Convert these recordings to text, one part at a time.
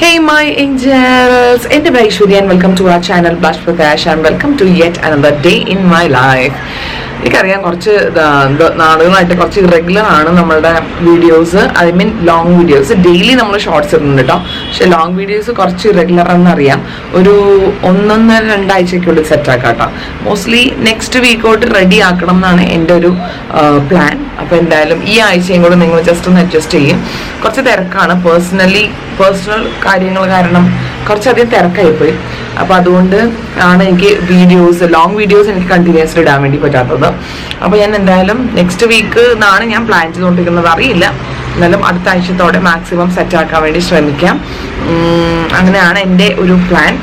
Hey my angels, എൻ്റെ പേര് Aishwarya and welcome to our channel Blush Prakash and welcome to yet another day in my life. എനിക്കറിയാം കുറച്ച് നാളുകളായിട്ട് കുറച്ച് irregular ആണ് നമ്മളുടെ videos, I mean long videos. Daily നമ്മൾ ഷോർട്സ് ഇടുന്നുണ്ട് കേട്ടോ, പക്ഷെ ലോങ് വീഡിയോസ് കുറച്ച് ഇറഗുലർ എന്നറിയാം. ഒരു 1-2 ആഴ്ചയ്ക്കുള്ളിൽ സെറ്റാക്കാം കേട്ടോ. മോസ്റ്റ്ലി നെക്സ്റ്റ് വീക്കോട്ട് റെഡി ആക്കണം എന്നാണ് എൻ്റെ ഒരു പ്ലാൻ. അപ്പോൾ എന്തായാലും ഈ ആഴ്ചയും കൂടെ നിങ്ങൾ ജസ്റ്റ് ഒന്ന് അഡ്ജസ്റ്റ് ചെയ്യും. കുറച്ച് തിരക്കാണ്, പേഴ്സണൽ കാര്യങ്ങൾ കാരണം കുറച്ചധികം തിരക്കായിപ്പോയി. അപ്പോൾ അതുകൊണ്ട് ആണ് എനിക്ക് ലോങ് വീഡിയോസ് എനിക്ക് കണ്ടിന്യൂസ്ലി ഇടാൻ വേണ്ടി പറ്റാത്തത്. അപ്പോൾ ഞാൻ എന്തായാലും നെക്സ്റ്റ് വീക്ക് എന്നാണ് ഞാൻ പ്ലാൻ ചെയ്തുകൊണ്ടിരിക്കുന്നത്, അറിയില്ല. എന്നാലും അടുത്ത ആഴ്ചത്തോടെ മാക്സിമം സെറ്റാക്കാൻ വേണ്ടി ശ്രമിക്കാം. അങ്ങനെയാണ് എൻ്റെ ഒരു പ്ലാൻ.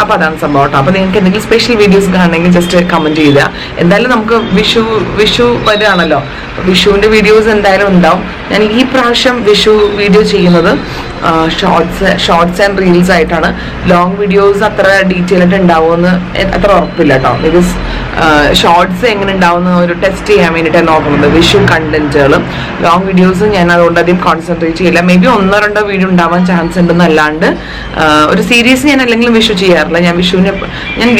അപ്പോൾ അതാണ് സംഭവം കേട്ടോ. അപ്പോൾ നിങ്ങൾക്ക് എന്തെങ്കിലും സ്പെഷ്യൽ വീഡിയോസ് കാണണമെങ്കിൽ ജസ്റ്റ് കമൻറ്റ് ചെയ്യുക. എന്തായാലും നമുക്ക് വിഷു വരികയാണല്ലോ, വിഷുവിൻ്റെ വീഡിയോസ് എന്തായാലും ഉണ്ടാവും. ഞാൻ ഈ പ്രാവശ്യം വിഷു വീഡിയോ ചെയ്യുന്നത് ഷോർട്സ് ആൻഡ് റീൽസ് ആയിട്ടാണ്. ലോങ് വീഡിയോസ് അത്ര ഡീറ്റെയിൽ ആയിട്ട് ഉണ്ടാവുമെന്ന് അത്ര ഉറപ്പില്ല കേട്ടോ. ബിക്കോസ് ഷോർട്സ് എങ്ങനെ ഉണ്ടാവുന്ന ഒരു ടെസ്റ്റ് ചെയ്യാൻ വേണ്ടിയിട്ടാണ് നോക്കുന്നത്, വിഷു കണ്ടന്റുകൾ. ലോങ് വീഡിയോസ് ഞാൻ അതുകൊണ്ട് അധികം കോൺസെൻട്രേറ്റ് ചെയ്യില്ല. മേ ബി 1-2 വീഡിയോ ഉണ്ടാവാൻ ചാൻസ് ഉണ്ടെന്നല്ലാണ്ട് ഒരു സീരീസ് ഞാൻ അല്ലെങ്കിലും വിഷു ചെയ്യാറില്ല. ഞാൻ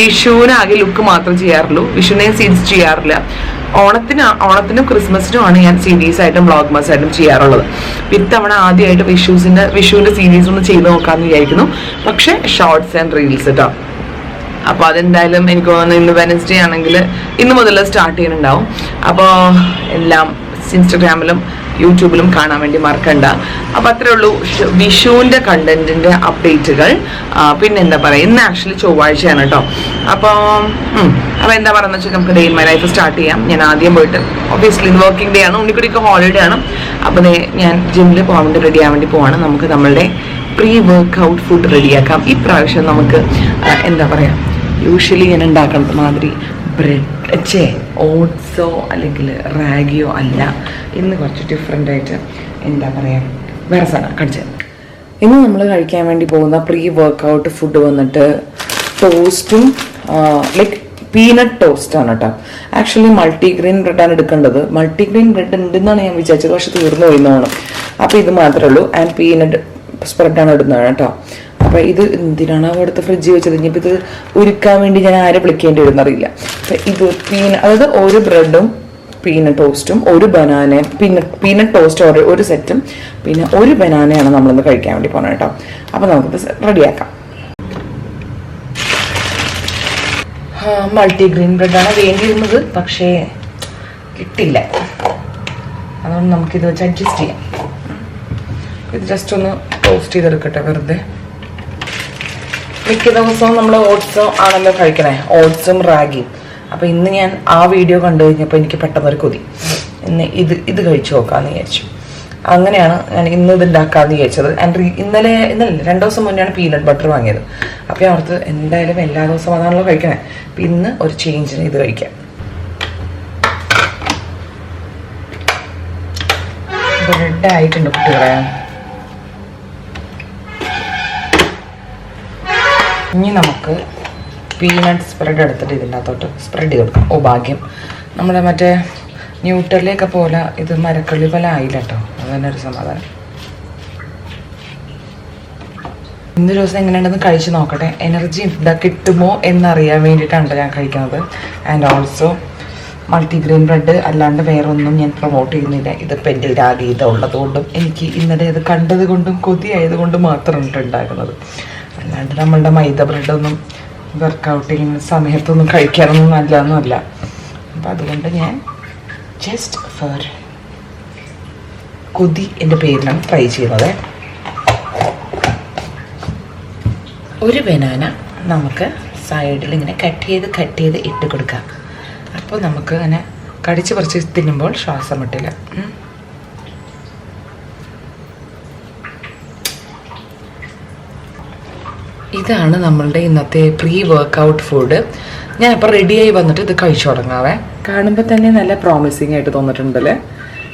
വിഷുവിന് ആകെ ലുക്ക് മാത്രം ചെയ്യാറുള്ളൂ, വിഷുവിനെ സീരീസ് ചെയ്യാറില്ല. ഓണത്തിനും ക്രിസ്മസിനുമാണ് ഞാൻ സീരീസ് ആയിട്ടും വ്ളോഗ്മാസ് ആയിട്ടും ചെയ്യാറുള്ളത്. ഇത്തവണ ആദ്യമായിട്ട് വിഷുവിന്റെ സീരീസ് ഒന്ന് ചെയ്ത് നോക്കാമെന്ന് വിചാരിക്കുന്നു, പക്ഷെ ഷോർട്സ് ആൻഡ് റീൽസ് കേട്ടോ. അപ്പോൾ അതെന്തായാലും എനിക്ക് തോന്നുന്നു ഇന്ന് വെനസ്ഡേ ആണെങ്കിൽ ഇന്ന് മുതൽ സ്റ്റാർട്ട് ചെയ്യുന്നുണ്ടാവും. അപ്പോൾ എല്ലാം ഇൻസ്റ്റഗ്രാമിലും യൂട്യൂബിലും കാണാൻ വേണ്ടി മറക്കണ്ട. അപ്പോൾ അത്രേ ഉള്ളൂ വിഷുവിൻ്റെ കണ്ടന്റിൻ്റെ അപ്ഡേറ്റുകൾ. പിന്നെ എന്താ പറയുക, ഇന്ന് ആക്ച്വലി ചൊവ്വാഴ്ചയാണ് കേട്ടോ. അപ്പോൾ എന്താ പറയുക വെച്ചാൽ നമുക്ക് day in my life start ചെയ്യാം. ഞാൻ ആദ്യം പോയിട്ട് ഒബ്വിയസ്ലി ഇന്ന് വർക്കിംഗ് ഡേ ആണ്, ഉണ്ണിക്കുടിക്ക് ഹോളിഡേ ആണ്. അപ്പോൾ ഞാൻ ജിമ്മിൽ പോകാൻ വേണ്ടി റെഡി ആവാൻ വേണ്ടി പോവാണ്. നമുക്ക് നമ്മളുടെ പ്രീ വർക്ക്ഔട്ട് ഫുഡ് റെഡിയാക്കാം. ഈ പ്രാവശ്യം നമുക്ക് എന്താ പറയുക, യൂഷ്വലി ഞാൻ ഉണ്ടാക്കുന്നത് മാതിരി ഓട്സോ അല്ലെങ്കിൽ റാഗിയോ അല്ല. ഇന്ന് കുറച്ച് ഡിഫറെൻ്റ് ആയിട്ട് എന്താ പറയുക, വേറെ സാധനം കഴിച്ചത്. ഇന്ന് നമ്മൾ കഴിക്കാൻ വേണ്ടി പോകുന്ന പ്രീ വർക്ക്ഔട്ട് ഫുഡ് വന്നിട്ട് ടോസ്റ്റും ലൈക്ക് പീനട്ട് ടോസ്റ്റാണ് കേട്ടോ. ആക്ച്വലി മൾട്ടിഗ്രെയിൻ ബ്രെഡാണ് എടുക്കേണ്ടത്. മൾട്ടിഗ്രെയിൻ ബ്രെഡ് ഉണ്ടെന്നാണ് ഞാൻ വിചാരിച്ചത്, പക്ഷെ തീർന്നു പോയിന്നാണ്. അപ്പോൾ ഇത് മാത്രമേ ഉള്ളൂ. ആൻഡ് പീനട്ട് സ്പ്രെഡാണ് ഇടുന്നത് കേട്ടോ. അപ്പോൾ ഇത് എന്തിനാണ് അവിടുത്തെ ഫ്രിഡ്ജിൽ വെച്ചത്? ഇനിയിപ്പോൾ ഇത് ഉരുക്കാൻ വേണ്ടി ഞാൻ ആരെ വിളിക്കേണ്ടി വരുന്നറിയില്ല. അപ്പം ഇത് അതായത് ഒരു ബ്രെഡും പീനട്ട് ടോസ്റ്റും ഒരു ബനാനയും പീനട്ട് ടോസ്റ്റ് ഒരു സെറ്റും പിന്നെ ഒരു ബനാനയാണ് നമ്മളിന്ന് കഴിക്കാൻ വേണ്ടി പോകുന്നത് കേട്ടോ. അപ്പോൾ നമുക്കിത് റെഡിയാക്കാം. മൾട്ടിഗ്രെയിൻ ബ്രെഡാണ് വേണ്ടിയിരുന്നത്, പക്ഷേ കിട്ടില്ല. അതുകൊണ്ട് നമുക്കിത് വെച്ച് അഡ്ജസ്റ്റ് ചെയ്യാം. ഇത് ജസ്റ്റ് ഒന്ന് ടോസ്റ്റ് ചെയ്തെടുക്കട്ടെ വെറുതെ. മിക്ക ദിവസവും നമ്മൾ ഓട്സ് ആണല്ലോ കഴിക്കണേ, ഓട്സും റാഗിയും. അപ്പോൾ ഇന്ന് ഞാൻ ആ വീഡിയോ കണ്ടു കഴിഞ്ഞപ്പോൾ എനിക്ക് പെട്ടെന്നൊരു കൊതി, ഇന്ന് ഇത് കഴിച്ചു നോക്കാമെന്ന് വിചാരിച്ചു. അങ്ങനെയാണ് ഞാൻ ഇന്ന് ഇത് ഉണ്ടാക്കാമെന്ന് വിചാരിച്ചത്. ആൻഡ് ഇന്നലെ 2 ദിവസം മുന്നെയാണ് പീനട്ട് ബട്ടർ വാങ്ങിയത്. അപ്പോൾ ഞാൻ ഓർത്ത് എന്തായാലും എല്ലാ ദിവസവും അതാണല്ലോ കഴിക്കണേ, അപ്പം ഇന്ന് ഒരു ചേഞ്ചിന് ഇത് കഴിക്കാം. ബ്രെഡ് ആയിട്ടുണ്ട് കുട്ടികളെ. ഇനി നമുക്ക് പീനട്ട് സ്പ്രെഡ് എടുത്തിട്ട് ഇതിൻ്റെ അകത്തോട്ട് സ്പ്രെഡ് ചെയ്ത് കൊടുക്കാം. ഓ ഭാഗ്യം, നമ്മുടെ മറ്റേ ന്യൂട്രലൊക്കെ പോലെ ഇത് മരക്കള്ളി പോലെ ആയില്ല കേട്ടോ. അത് തന്നെ ഒരു സമാധാനം. ഇന്നൊരു ദിവസം എങ്ങനെയുണ്ടെന്ന് കഴിച്ച് നോക്കട്ടെ, എനർജി കിട്ടുമോ എന്നറിയാൻ വേണ്ടിയിട്ടാണ് ഞാൻ കഴിക്കുന്നത്. ആൻഡ് ഓൾസോ മൾട്ടിഗ്രെയിൻ ബ്രെഡ് അല്ലാണ്ട് വേറെ ഒന്നും ഞാൻ പ്രൊമോട്ട് ചെയ്യുന്നില്ല. ഇതിപ്പോൾ എൻ്റെ രാഗീത ഉള്ളതുകൊണ്ടും എനിക്ക് ഇന്നലെ ഇത് കണ്ടത് കൊണ്ടും കൊതിയായത് കൊണ്ടും മാത്രമാണ് ഉണ്ടാക്കുന്നത്. അല്ലാണ്ട് നമ്മളുടെ മൈദ ബ്രെഡൊന്നും വർക്കൗട്ടിങ് സമയത്തൊന്നും കഴിക്കാനൊന്നും നല്ലതൊന്നുമല്ല. അപ്പം അതുകൊണ്ട് ഞാൻ ജസ്റ്റ് ഫോർ കൊതി എൻ്റെ പേരിലാണ് ട്രൈ ചെയ്യുന്നത്. ഒരു ബനാന നമുക്ക് സൈഡിൽ ഇങ്ങനെ കട്ട് ചെയ്ത് ഇട്ട് കൊടുക്കാം. അപ്പോൾ നമുക്ക് അങ്ങനെ കടിച്ച് പറിച്ച് തിന്നുമ്പോൾ ശ്വാസം മുട്ടില്ല. ഇതാണ് നമ്മളുടെ ഇന്നത്തെ പ്രീ വർക്ക്ഔട്ട് ഫുഡ്. ഞാനിപ്പോൾ റെഡിയായി വന്നിട്ട് ഇത് കഴിച്ചു തുടങ്ങാവേ. കാണുമ്പോൾ തന്നെ നല്ല പ്രോമിസിങ് ആയിട്ട് തോന്നിട്ടുണ്ടല്ലേ.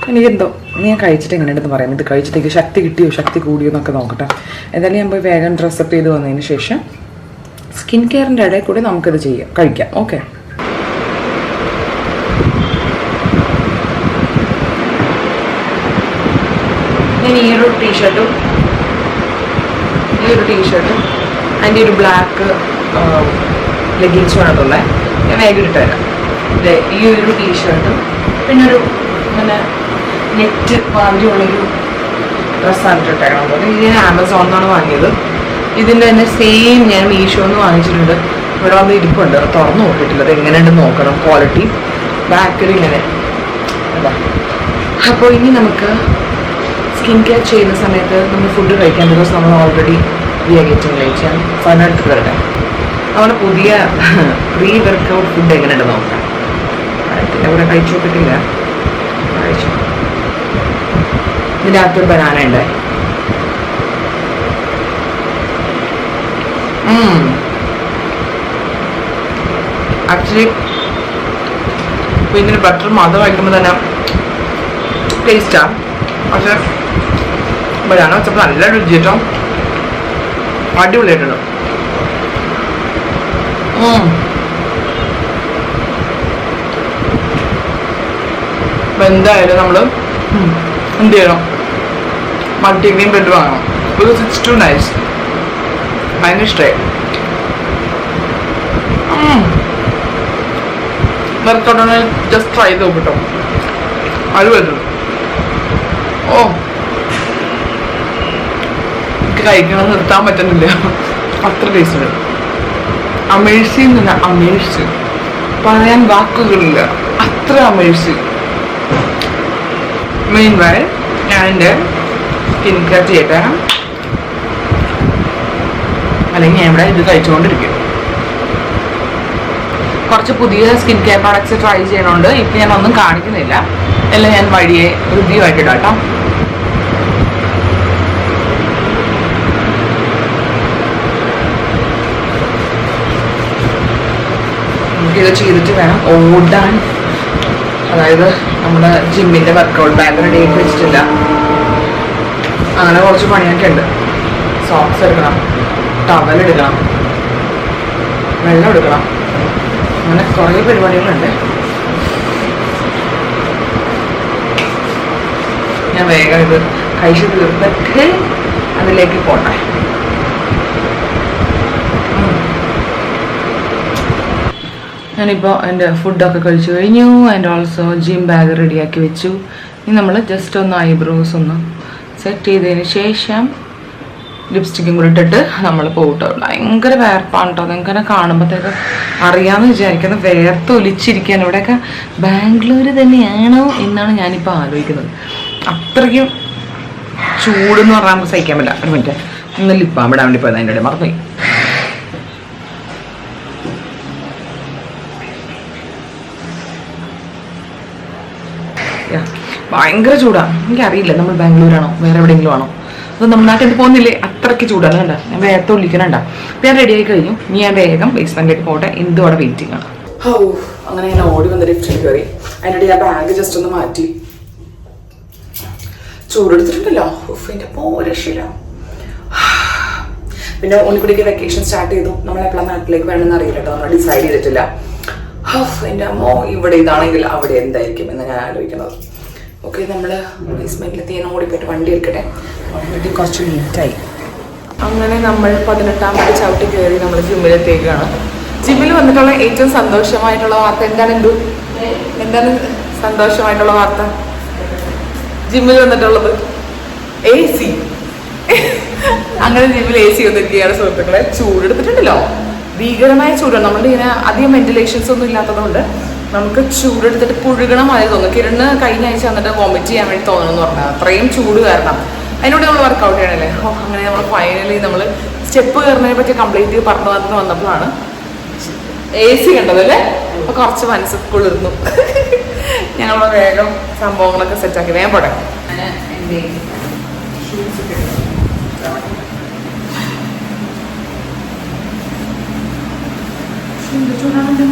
എനിക്കെന്തോ ഞാൻ കഴിച്ചിട്ട് എങ്ങനെയുണ്ടെന്ന് പറയാം. ഇത് കഴിച്ചിട്ടേക്ക് ശക്തി കിട്ടിയോ ശക്തി കൂടിയോ എന്നൊക്കെ നോക്കട്ടെ. എന്തായാലും ഞാൻ പോയി വേഗം ഡ്രസ്സപ്പ് ചെയ്ത് വന്നതിന് ശേഷം സ്കിൻ കെയറിൻ്റെ ഇടയിൽ കൂടി നമുക്കിത് കഴിക്കാം. ഓക്കെ, ഞാൻ ഈ ഒരു ടീഷർട്ടും ഈ ഒരു ടീഷർട്ടും അതിൻ്റെ ഒരു ബ്ലാക്ക് ലെഗിൻസുമാണ് ഉള്ളത്. ഞാൻ വേഗം ഇട്ട് തരാം. ഈ ഒരു ടീഷർട്ടും പിന്നെ ഒരു ഇങ്ങനെ നെറ്റ് മാതിരിയുള്ളൊരു ഡ്രസ്സാണ് ഇട്ടേക്കണം. ഇത് ഞാൻ ആമസോണിൽ നിന്നാണ് വാങ്ങിയത്. ഇതിൻ്റെ തന്നെ സെയിം ഞാൻ മീഷോന്ന് വാങ്ങിച്ചിട്ടുണ്ട്. ഇവിടെ വന്ന് ഇരിപ്പുണ്ട്, തുറന്നു നോക്കിയിട്ടില്ല. അത് എങ്ങനെയുണ്ടെന്ന് നോക്കണം. ക്വാളിറ്റി ബാക്കിൽ ഇങ്ങനെ അതാ. അപ്പോൾ ഇനി നമുക്ക് സ്കിൻ കെയർ ചെയ്യുന്ന സമയത്ത് നമ്മൾ ഫുഡ് കഴിക്കാൻ, ബിക്കോസ് നമ്മൾ already we are getting late. ഞാൻ ഫൈനടുത്ത് വരട്ടെ. നമ്മുടെ പുതിയ പ്രീ വർക്കൗട്ട് ഫുഡ് എങ്ങനെയുണ്ടെന്ന് നോക്കാം. പിന്നെ ഇവിടെ കഴിച്ചു നോക്കിയിട്ടില്ല. കഴിച്ചു. ഇതിൻ്റെ അകത്തൊരു ബനാന ഉണ്ട്. ആക്ച്വലി പിന്നെ ബട്ടർ മാത്രം കഴിക്കുമ്പോൾ തന്നെ ടേസ്റ്റാണ്. പക്ഷെ ബനാന വെച്ചപ്പോൾ നല്ല രുചി കേട്ടോ, അടിപൊളിയായിട്ടുണ്ട്. എന്തായാലും നമ്മൾ എന്ത് ചെയ്യണം, മൾട്ടിഗ്രെയിൻ ബ്രെഡ് വാങ്ങണം. Because it's too nice. ഭയങ്കര ഇഷ്ടമായി. വർക്കൗട്ടാണ്, ജസ്റ്റ് ട്രൈ ചെയ്ത് നോക്കിട്ടോ, അത് വരുന്നു. ഓ, എനിക്ക് കഴിക്കണം നിർത്താൻ പറ്റുന്നില്ല, അത്ര ടേസ്റ്റ്. അമേഴ്സിങ് തന്നെ, അമേഴ്സിങ്, പറയാൻ വാക്കുകളില്ല, അത്ര അമേഴ്സിങ്. മെയിൻ വൈൽ ഞാൻ എൻ്റെ സ്കിൻ കെയർ ചെയ്യട്ടെ, അല്ലെങ്കിൽ ഞാൻ ഇവിടെ ഇത് കഴിച്ചുകൊണ്ടിരിക്കും. കുറച്ച് പുതിയ സ്കിൻ കെയർ പ്രോഡക്ട്സ് ട്രൈ ചെയ്യണോണ്ട് ഇപ്പം ഞാൻ ഒന്നും കാണിക്കുന്നില്ല, എല്ലാം ഞാൻ വഴിയെ റിവ്യൂ ആയിട്ട് ഇടാം കേട്ടോ. നമുക്കിത് ചെയ്തിട്ട് വേണം ഓടാൻ. അതായത് നമ്മുടെ ജിമ്മിൻ്റെ വർക്കൗട്ട് ബാഗ് റെഡി ആയിട്ട് വെച്ചിട്ടില്ല. അങ്ങനെ കുറച്ച് പണിയൊക്കെ ഉണ്ട്. സോക്സ് എടുക്കണം, ടവൽ എടുക്കണം, വെള്ളം എടുക്കണം, അങ്ങനെ കുറേ പരിപാടികളുണ്ട്. ഞാൻ വേഗം ഇത് കഴിച്ച് തീർത്തിട്ട് അതിലേക്ക് പോട്ടെ. ഞാനിപ്പോൾ എൻ്റെ ഫുഡൊക്കെ കഴിച്ചു കഴിഞ്ഞു. ആൻഡ് ഓൾസോ ജിം ബാഗ് റെഡിയാക്കി വെച്ചു. ഇനി നമ്മൾ ജസ്റ്റ് ഒന്ന് ഐബ്രോസ് ഒന്ന് സെറ്റ് ചെയ്തതിന് ശേഷം ലിപ്സ്റ്റിക്കും കൂടി ഇട്ടിട്ട് നമ്മൾ പോകട്ടോ. ഭയങ്കര വേർപ്പാണ് കേട്ടോ, നിങ്ങൾക്കെന്നെ കാണുമ്പോഴത്തേക്ക് അറിയാമെന്ന് വിചാരിക്കുന്ന വേർത്ത് ഒലിച്ചിരിക്കാൻ. ഇവിടെയൊക്കെ ബാംഗ്ലൂർ തന്നെയാണോ എന്നാണ് ഞാനിപ്പോൾ ആലോചിക്കുന്നത്. അത്രയ്ക്കും ചൂടെന്ന് പറഞ്ഞാൽ നമുക്ക് സഹിക്കാൻ പറ്റില്ല. ഒരു മിനിറ്റ്, ഒന്ന് ലിപ്പാൻ വിടാൻ വേണ്ടി പോയത് അതിൻ്റെ ഇടയിൽ മറന്നുപോയി. ഭയങ്കര ചൂടാണ്. എനിക്കറിയില്ല നമ്മൾ ബാംഗ്ലൂരാണോ വേറെ എവിടെയെങ്കിലും ആണോ, അത് നമ്മുടെ നാട്ടിൽ പോകുന്നില്ലേ, അത്രയ്ക്ക് ചൂടാണ്. കണ്ട ഞാൻ വേഗത്തെ വിളിക്കണണ്ട. ഞാൻ റെഡി ആയി കഴിഞ്ഞു. ഇനി ഞാൻ വേഗം ബേസ്മെന്റിലേക്ക് പോട്ടെ. എന്തും അവിടെ വെയിറ്റിംഗ് ആണ്. ഓ, അങ്ങനെ ഞാൻ ഓടി വന്നിട്ട് ലിഫ്റ്റിൽ കയറി. അതിനിടെ ഞാൻ ബാഗ് ജസ്റ്റ് ഒന്ന് മാറ്റി. ചൂടെടുത്തിട്ടുണ്ടല്ലോ, എൻ്റെ പോരക്ഷില്ല. പിന്നെ ഉണ്ണിക്കുടിക്ക് വെക്കേഷൻ സ്റ്റാർട്ട് ചെയ്തു. നമ്മൾ എപ്പോഴാണ് നാട്ടിലേക്ക് വേണമെന്ന് അറിയില്ല കേട്ടോ, നമ്മൾ ഡിസൈഡ് ചെയ്തിട്ടില്ല. എൻ്റെ അമ്മോ, ഇവിടെ ഇതാണെങ്കിൽ അവിടെ എന്തായിരിക്കും എന്ന് ഞാൻ ആലോചിക്കുന്നത്. ഓക്കെ, നമ്മൾ ബേസ്മെന്റിൽ തീർന്ന് ഓടിപ്പോയിട്ട് വണ്ടി എടുക്കട്ടെ. വണ്ടി കുറച്ച് ലേറ്റായി. അങ്ങനെ നമ്മൾ 18ാമത്തെ ചവിട്ടി കയറി നമ്മൾ ജിമ്മിലെത്തേക്കാണ്. ജിമ്മിൽ വന്നിട്ടുള്ള ഏറ്റവും സന്തോഷമായിട്ടുള്ള വാർത്ത എന്താണ്? എന്താണ് സന്തോഷമായിട്ടുള്ള വാർത്ത? ജിമ്മിൽ വന്നിട്ടുള്ളത് AC. അങ്ങനെ ജിമ്മിൽ AC വന്നിരിക്കുകയാണ് സുഹൃത്തുക്കളെ. ചൂടെടുത്തിട്ടുണ്ടല്ലോ, ഭീകരമായ ചൂടാണ്. നമ്മളുടെ ഇങ്ങനെ അധികം വെന്റിലേഷൻസ് ഒന്നും ഇല്ലാത്തതുകൊണ്ട് നമുക്ക് ചൂടെടുത്തിട്ട് പുഴുകണമായി തോന്നും. കിരണ് കഴിഞ്ഞ ആഴ്ച വന്നിട്ട് വോമിറ്റ് ചെയ്യാൻ വേണ്ടി തോന്നണമെന്ന് പറഞ്ഞാൽ അത്രയും ചൂട് കാരണം. അതിനോട് നമ്മൾ വർക്കൗട്ട് ചെയ്യണല്ലേ. അങ്ങനെ നമ്മൾ ഫൈനലി നമ്മൾ സ്റ്റെപ്പ് കയറുന്നതിനെ പറ്റി കംപ്ലീറ്റ് പറഞ്ഞു വന്നപ്പോഴാണ് AC കണ്ടതല്ലേ. അപ്പോൾ കുറച്ച് മനസ്സ് കുളിർന്നു. ഞങ്ങൾ വേഗം സംഭവങ്ങളൊക്കെ സെറ്റാക്കി വേഗം പോട്ടെ. എൻ്റെ ഷൂസ് ചൂടാണ്.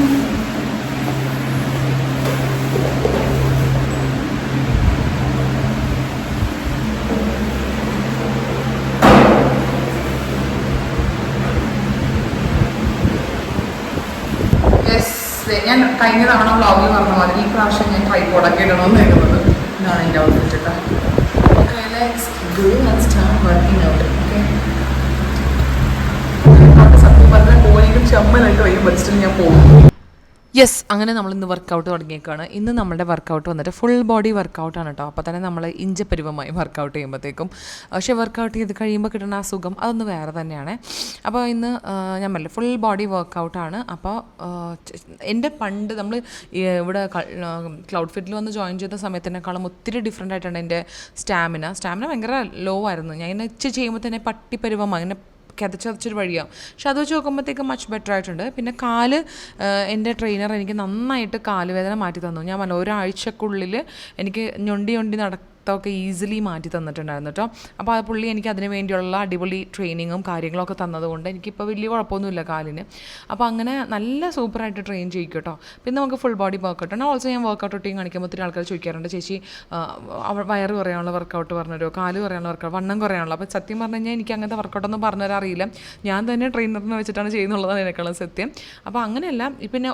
ഞാൻ കഴിഞ്ഞ തവണ വ്ളോഗിൽ പറഞ്ഞ മാതിരി ഈ പ്രാവശ്യം ഞാൻ ട്രൈപോഡൊക്കെ ഇടണമെന്ന് കേൾക്കുന്നത്. ഇതാണ് എൻ്റെ outfit. Okay, let's go and start working out. Okay, ചമ്മനായിട്ട് വയ്യും, ബസ്സിൽ ഞാൻ പോകും. യെസ്, അങ്ങനെ നമ്മൾ ഇന്ന് വർക്കൗട്ട് തുടങ്ങിയേക്കാണ്. ഇന്ന് നമ്മുടെ വർക്കൗട്ട് വന്നിട്ട് ഫുൾ ബോഡി വർക്കൗട്ടാണ് കേട്ടോ. അപ്പോൾ തന്നെ നമ്മൾ ഇഞ്ചപ്പരുവമായി വർക്കൗട്ട് ചെയ്യുമ്പോഴത്തേക്കും, പക്ഷേ വർക്കൗട്ട് ചെയ്ത് കഴിയുമ്പോൾ കിട്ടുന്ന ആ സുഖം അതൊന്ന് വേറെ തന്നെയാണ്. അപ്പോൾ ഇന്ന് ഞാൻ പറഞ്ഞില്ല ഫുൾ ബോഡി വർക്കൗട്ടാണ്. അപ്പോൾ എൻ്റെ പണ്ട് നമ്മൾ ഇവിടെ ക്ലൗഡ് ഫിറ്റിൽ വന്ന് ജോയിൻ ചെയ്ത സമയത്തിനേക്കാളും ഒത്തിരി ഡിഫറെൻ്റ് ആയിട്ടാണ് എൻ്റെ സ്റ്റാമിന ഭയങ്കര ലോ ആയിരുന്നു. ഞാൻ ഇങ്ങനെ ചെയ്യുമ്പോൾ തന്നെ പട്ടിപ്പരുവമായി ഇങ്ങനെ കിതച്ചൊരു വഴിയാവും. പക്ഷെ അത് വെച്ച് നോക്കുമ്പോഴത്തേക്കും മച്ച് ബെറ്റർ ആയിട്ടുണ്ട്. പിന്നെ കാല്, എൻ്റെ ട്രെയിനർ എനിക്ക് നന്നായിട്ട് കാലുവേദന മാറ്റി തന്നു. ഞാൻ പറഞ്ഞു ഒരാഴ്ചക്കുള്ളിൽ എനിക്ക് ഞൊണ്ടി ഒക്കെ ഈസിലി മാറ്റി തന്നിട്ടുണ്ടായിരുന്നു കേട്ടോ. അപ്പോൾ ആ പുള്ളി എനിക്ക് അതിന് വേണ്ടിയുള്ള അടിപൊളി ട്രെയിനിങ്ങും കാര്യങ്ങളൊക്കെ തന്നതുകൊണ്ട് എനിക്കിപ്പോൾ വലിയ കുഴപ്പമൊന്നുമില്ല കാലിന്. അപ്പോൾ അങ്ങനെ നല്ല സൂപ്പറായിട്ട് ട്രെയിൻ ചെയ്യും കേട്ടോ. പിന്നെ നമുക്ക് ഫുൾ ബോഡി വർക്കൗട്ടാണ്. ഓൾസോ ഞാൻ വർക്കൗട്ട് റൊട്ടീൻ കാണിക്കുമ്പോൾ ഒത്തിരി ആൾക്കാർ ചോദിക്കാറുണ്ട്, ചേച്ചി വയറ് കുറയാനുള്ള വർക്കൗട്ട് പറഞ്ഞുതരുമോ, കാല് കുറയാനുള്ള വർക്കൗട്ട്, വണ്ണം കുറയാനുള്ള. അപ്പോൾ സത്യം പറഞ്ഞു കഴിഞ്ഞാൽ എനിക്ക് അങ്ങനത്തെ വർക്കൗട്ടൊന്നും പറഞ്ഞുതരാൻ അറിയില്ല. ഞാൻ തന്നെ ട്രെയിനറിനെ വെച്ചിട്ടാണ് ചെയ്യുന്നുള്ളതാണ് എനിക്കുള്ള സത്യം. അപ്പോൾ അങ്ങനെയല്ല, പിന്നെ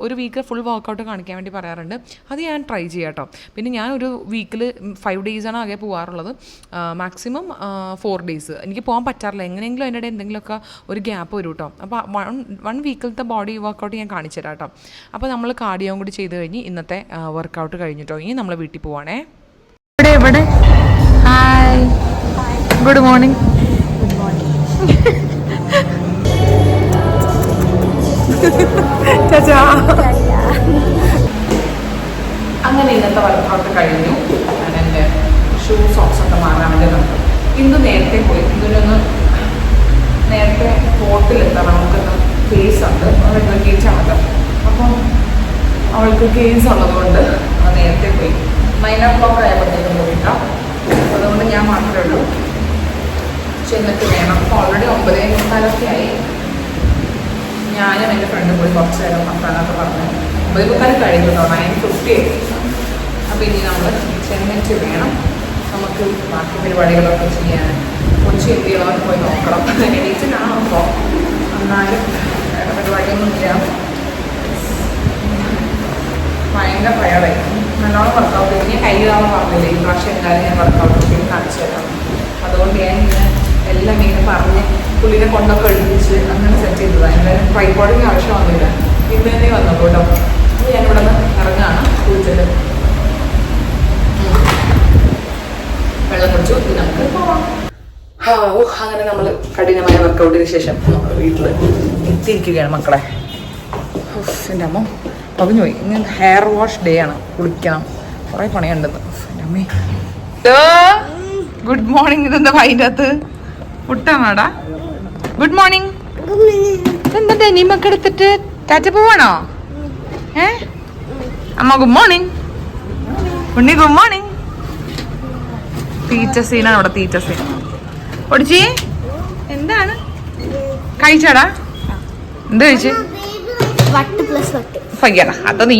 ഒരു വീക്ക് ഫുൾ വർക്കൗട്ട് കാണിക്കാൻ വേണ്ടി പറയാറുണ്ട്. അത് ഞാൻ ട്രൈ ചെയ്യാം കേട്ടോ. പിന്നെ ഞാൻ ഒരു വീക്കിൽ 5 ഡേയ്സാണ് ആകെ പോകാറുള്ളത്. മാക്സിമം 4 ഡേയ്സ് എനിക്ക് പോകാൻ പറ്റാറില്ല. എങ്ങനെയെങ്കിലും അതിൻ്റെ എന്തെങ്കിലുമൊക്കെ ഒരു ഗ്യാപ്പ് വരും കേട്ടോ. അപ്പോൾ 1 വീക്കിലത്തെ ബോഡി വർക്കൗട്ട് ഞാൻ കാണിച്ചു തരാം കേട്ടോ. അപ്പോൾ നമ്മൾ കാർഡിയോയും കൂടി ചെയ്ത് കഴിഞ്ഞ് ഇന്നത്തെ വർക്കൗട്ട് കഴിഞ്ഞിട്ടോ ഇനി നമ്മൾ വീട്ടിൽ പോവാണേ. ഇവിടെ ഹായ്, ഗുഡ് മോർണിംഗ്. അങ്ങനെ ഇന്നത്തെ വർക്കൗട്ട് കഴിഞ്ഞു. ഞാൻ എൻ്റെ സോക്സൊക്കെ മാറാൻ വേണ്ടി നോക്കും. ഇന്ന് നേരത്തെ പോയി, ഇതിനൊന്ന് നേരത്തെ പോർട്ടിലെത്തണം. നമുക്കൊന്ന് കേസ് ഉണ്ട്, അവൾക്ക് കേസാണല്ലോ. അപ്പം അവൾക്ക് കേസ് ഉള്ളതുകൊണ്ട് നേരത്തെ പോയി. 9 o'clock ആയപ്പോഴത്തേക്കും പോയിട്ടോ. അതുകൊണ്ട് ഞാൻ മാത്രമേ ഉള്ളൂ. ചെന്നിട്ട് വേണം. അപ്പോൾ ഓൾറെഡി 9:45 ആയി. ഞാനും എൻ്റെ ഫ്രണ്ടും കൂടി കുറച്ച് നേരം വർത്താനൊക്കെ പറഞ്ഞു. 9:45 കഴിഞ്ഞു കേട്ടോ. 9:50 ആയി. അപ്പോൾ ഇനി നമ്മൾ ചെന്നിട്ട് വേണം നമുക്ക് ബാക്കി പരിപാടികളൊക്കെ ചെയ്യാൻ. കൊച്ചി എന്തികളൊക്കെ പോയി നോക്കണം. എണീറ്റ് കാണുമ്പോൾ എന്നാലും വേറെ പരിപാടിയൊന്നും ഇല്ല. ഭയങ്കര ടയർഡായി. നല്ലോണം വർക്കൗട്ട് ചെയ്ത് ഞാൻ കയ്യിലാണെന്ന് പറഞ്ഞില്ലേ, ഈ പ്രാവശ്യം എന്തായാലും ഞാൻ വർക്കൗട്ട് ചെയ്ത് കാണിച്ചു തരാം. അതുകൊണ്ട് ഞാൻ ഇങ്ങനെ എല്ലാം ഇങ്ങനെ പറഞ്ഞ് പുള്ളിനെ കൊണ്ടൊക്കെ എടുപ്പിച്ച് അങ്ങനെ സെറ്റ് ചെയ്തതാണ്. എന്തായാലും ട്രൈപോഡിന് ആവശ്യം വന്നില്ല, ഇന്ന് തന്നെ വന്നപ്പോൾ കേട്ടോ. അപ്പോൾ ഞാനിവിടെ നിന്ന് ഇറങ്ങുകയാണ്. കുളിച്ചിട്ട് വെള്ളം കുടിച്ചു. നമുക്ക് പോവാം. അങ്ങനെ നമ്മൾ കഠിനമായ വർക്കൗട്ടിന് ശേഷം നമ്മൾ വീട്ടിൽ എത്തിയിരിക്കുകയാണ് മക്കളെ. എൻ്റെ അമ്മ പതിഞ്ഞു പോയി. ഇന്ന് ഹെയർ വാഷ് ഡേ ആണ്, കുളിക്കണം, കുറേ പണിയുണ്ടെന്ന്. എൻ്റെ അമ്മേ, ഗുഡ് മോർണിംഗ്. ഇതെന്താ അതിൻ്റെ അകത്ത് പുട്ടാണോടാ? Good morning. എന്താ ഡെനിമൊക്കെ എടുത്തിട്ട് ടാറ്റ പോവാണോ? അമ്മ ഗുഡ് മോർണിംഗ്. ഉണ്ണി ഗുഡ് മോർണിംഗ്. തീറ്റ സീനാണ് ഇവിടെ, തീറ്റ സീൻ. ഒടിച്ചി എന്താണ് കഴിച്ചാടാ? എന്ത് കഴിച്ച്? ഫയ്യടാ, അത് നീ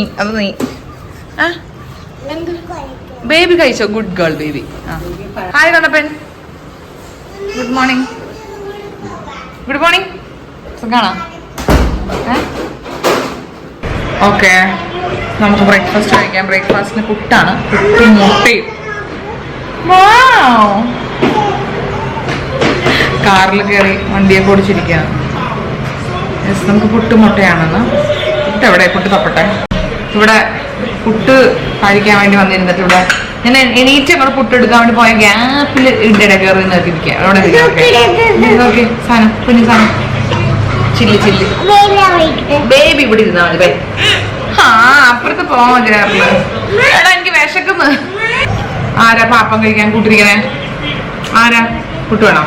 ബേബി കഴിച്ചോ? Good girl baby. Hi Kannappan, good morning. Good morning. സുഖാണോ? ഓക്കെ, നമുക്ക് ബ്രേക്ക്ഫാസ്റ്റ് കഴിക്കാം. ബ്രേക്ക്ഫാസ്റ്റിന് പുട്ടാണ്, പുട്ടും മുട്ടയും. കാറിൽ കയറി വണ്ടിയൊക്കെ ഓടിച്ചിരിക്കുകയാണ്. നമുക്ക് പുട്ട് മുട്ടയാണെന്ന്. പുട്ട് എവിടെ? പുട്ട് തപ്പട്ടെ. ഇവിടെ പുട്ട് കഴിക്കാൻ വേണ്ടി വന്നിരുന്നിട്ട് ഇവിടെ ഞാൻ എണീറ്റ് അങ്ങോട്ട് പുട്ട് എടുക്കാൻ വേണ്ടി പോയ ഗ്യാപ്പിൽ ഇട കയറി നിർത്തിയിരിക്കുക. അവിടെ ഓക്കെ സാധനം, കുഞ്ഞു സാധനം, ചില്ലി ബേബി ഇവിടെ ഇരുന്നാ മതി. അപ്പുറത്ത് പോവാൻ മതിയാറില്ല. എടാ എനിക്ക് വിശക്കുന്നു. ആരാ പാപ്പം കഴിക്കാൻ കൂട്ടിരിക്കണേ? ആരാ? പുട്ട് വേണോ?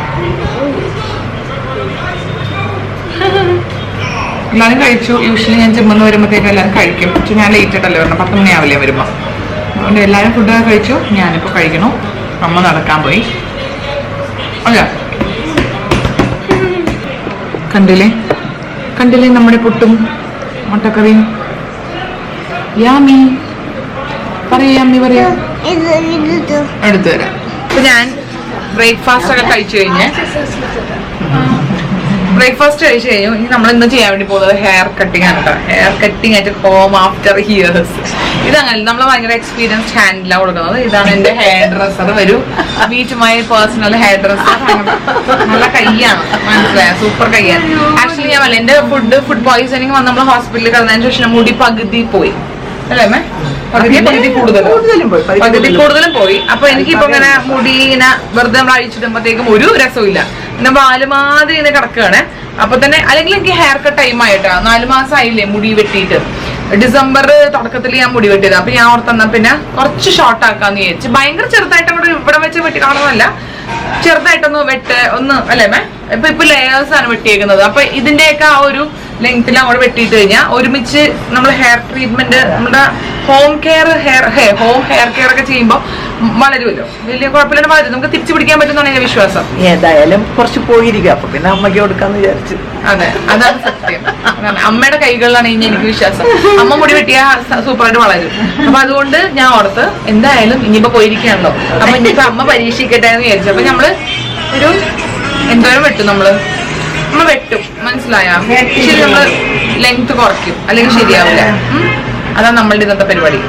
എല്ലാവരും കഴിച്ചു. യൂഷ്വലി ഞാൻ ജിമ്മിൽ വരുമ്പോഴത്തേക്കും എല്ലാവരും കഴിക്കും. പക്ഷെ ഞാൻ ലേറ്റ് ആയിട്ടല്ലേ വരണം, 10 മണിയാവില്ലേ വരുമ്പോൾ. അതുകൊണ്ട് എല്ലാവരും ഫുഡൊക്കെ കഴിച്ചു. ഞാനിപ്പോൾ കഴിക്കണു. അമ്മ നടക്കാൻ പോയി. അല്ല കണ്ടില്ലേ നമ്മുടെ പുട്ടും മുട്ടക്കറിയും. യാമി പറയാ എടുത്തു തരാം. അപ്പൊ ഞാൻ ബ്രേക്ക്ഫാസ്റ്റ് ഒക്കെ കഴിച്ചു കഴിഞ്ഞ് ബ്രേക്ക്ഫാസ്റ്റ് കഴിച്ചു കഴിഞ്ഞു. ഇനി നമ്മൾ ഇന്ന് ചെയ്യാൻ വേണ്ടി പോകുന്നത് ഹെയർ കട്ടിംഗ് ആണ് കേട്ടോ. ഹെയർ കട്ടിംഗ് ആയിട്ട് ഹോം ആഫ്റ്റർ ഇയേഴ്സ്. ഇതങ്ങനെ നമ്മൾ ഭയങ്കര എക്സ്പീരിയൻസ് ഹാൻഡിലാണ് കൊടുക്കുന്നത്. ഇതാണ് എന്റെ ഹെയർ ഡ്രസ്സർ. ഒരു meet my personal hairdresser. നല്ല കയ്യാണ്, മനസ്സിലായ സൂപ്പർ കയ്യാണ്. ആക്ച്വലി ഞാൻ എന്റെ ഫുഡ് പോയിസണിങ് വന്ന് നമ്മൾ ഹോസ്പിറ്റലിൽ കിടന്നതിന് ശേഷം മുടി പകുതി പോയി അല്ലേ മേ? പകുതി കൂടുതലും പോയി. അപ്പൊ എനിക്കിപ്പോ ഇങ്ങനെ മുടി ഇങ്ങനെ വെറുതെ നമ്മൾ അഴിച്ചിടുമ്പോഴത്തേക്കും ഒരു രസമില്ല, പിന്നെ വാലുമാതിരി ഇങ്ങനെ കിടക്കുകയാണ്. അപ്പൊ തന്നെ അല്ലെങ്കിൽ എനിക്ക് ഹെയർ കട്ട് ടൈം ആയിട്ടാ. 4 മാസം ആയില്ലേ മുടി വെട്ടിയിട്ട്. ഡിസംബർ തുടക്കത്തിൽ ഞാൻ മുടി വെട്ടിയത്. അപ്പൊ ഞാൻ ഓർത്തെന്നാ പിന്നെ കുറച്ച് ഷോർട്ട് ആക്കാന്ന് വിചാരിച്ചു. ഭയങ്കര ചെറുതായിട്ട് അങ്ങോട്ട് ഇവിടെ വെച്ച് വെട്ടി കാണുന്നതല്ല, ചെറുതായിട്ടൊന്ന് ഒന്ന് അല്ലേ മേ? ഇപ്പൊ ലെയേഴ്സ് ആണ് വെട്ടിയേക്കുന്നത്. അപ്പൊ ഇതിന്റെയൊക്കെ ആ ഒരു ലെങ്ത്തിൽ അങ്ങോട്ട് വെട്ടിയിട്ട് കഴിഞ്ഞാൽ ഒരുമിച്ച് നമ്മൾ ഹെയർ ട്രീറ്റ്മെന്റ്, നമ്മുടെ ഹോം ഹെയർ കെയർ ഒക്കെ ചെയ്യുമ്പോൾ വളരുമല്ലോ, വലിയ കുഴപ്പമില്ലാണ്ട് വളരും. നമുക്ക് തിരിച്ചു പിടിക്കാൻ പറ്റുന്നതാണ് എന്റെ വിശ്വാസം. ഏതായാലും കുറച്ച് പോയിരിക്കും, അപ്പൊ പിന്നെ അമ്മയ്ക്ക് കൊടുക്കാന്ന് വിചാരിച്ചു. അതെ, അതാണ് സത്യം. അതാണ് അമ്മയുടെ കൈകളിലാണ് ഇനി എനിക്ക് വിശ്വാസം. അമ്മ മുടി വെട്ടിയാ സൂപ്പറായിട്ട് വളരും. അപ്പൊ അതുകൊണ്ട് ഞാൻ ഓർത്ത് എന്തായാലും ഇനിയിപ്പോ പോയിരിക്കുകയാണല്ലോ, അപ്പൊ ഇനിയിപ്പോ അമ്മ പരീക്ഷിക്കട്ടെ എന്ന് വിചാരിച്ചു. അപ്പൊ നമ്മള് ഒരു എന്തോരം വെട്ടും നമ്മള് വെട്ടും, മനസ്സിലായ? ശരി, നമ്മള് ലെങ്ത് കുറയ്ക്കും, അല്ലെങ്കിൽ ശരിയാവില്ല. അതാണ് നമ്മളുടെ ഇന്നത്തെ പരിപാടി.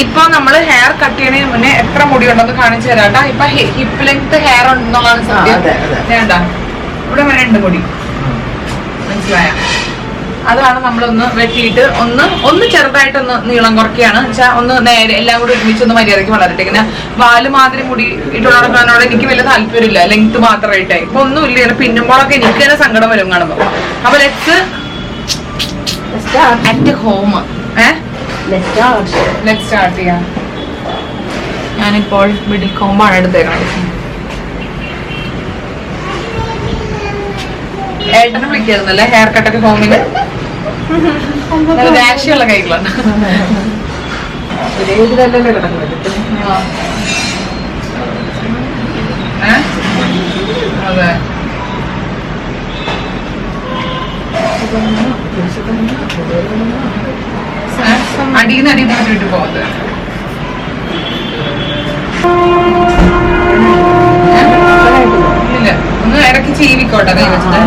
ഇപ്പൊ നമ്മള് ഹെയർ കട്ട് ചെയ്യണതിന് മുന്നേ എത്ര മുടി ഉണ്ടെന്ന് കാണിച്ചു തരാട്ടാ. ഇപ്പൊ ഹിപ്പ് ലെങ്ത് ഹെയർ ഉണ്ടെന്നുള്ളതാണ് സത്യം. വേണ്ട, ഇവിടെ വരെ ഉണ്ട് മുടി, മനസ്സിലായ? അതാണ് നമ്മളൊന്ന് വെട്ടിയിട്ട് ഒന്ന് ചെറുതായിട്ടൊന്ന് നീളം കുറയ്ക്കുകയാണ് വെച്ചാൽ ഒന്ന് നേരെ എല്ലാം കൂടി ഒരുമിച്ചൊന്ന് മര്യാദയ്ക്ക് വളരട്ടെ. ഇങ്ങനെ വാല് മാതിരി മുടി ഇട്ട് നടക്കാനോട് എനിക്ക് വലിയ താല്പര്യമില്ല, ലെങ്ത് മാത്രമായിട്ടായി. ഇപ്പൊ ഒന്നുമില്ല, ഇങ്ങനെ പിന്നുമ്പോഴൊക്കെ എനിക്ക് തന്നെ സങ്കടം വരും കാണുമ്പോ. അപ്പൊ let's at home let's start ചെയ്യാം. ഞാനിപ്പോൾ മിഡിൽ കോമ്പാണ് എടുത്തേക്കണം. ഏട്ടനെ വിളിക്കായിരുന്നല്ലേ ഹെയർ കട്ടൊക്കെ ഹോമില്? രാശിയുള്ള കൈകളാണ്. അതെ, അടിയുന്ന വിട്ടു പോകുന്നത്. ഇല്ല, ഒന്ന് ഇടയ്ക്ക് ചീവിക്കോട്ടെ കൈ വെച്ചിട്ട്.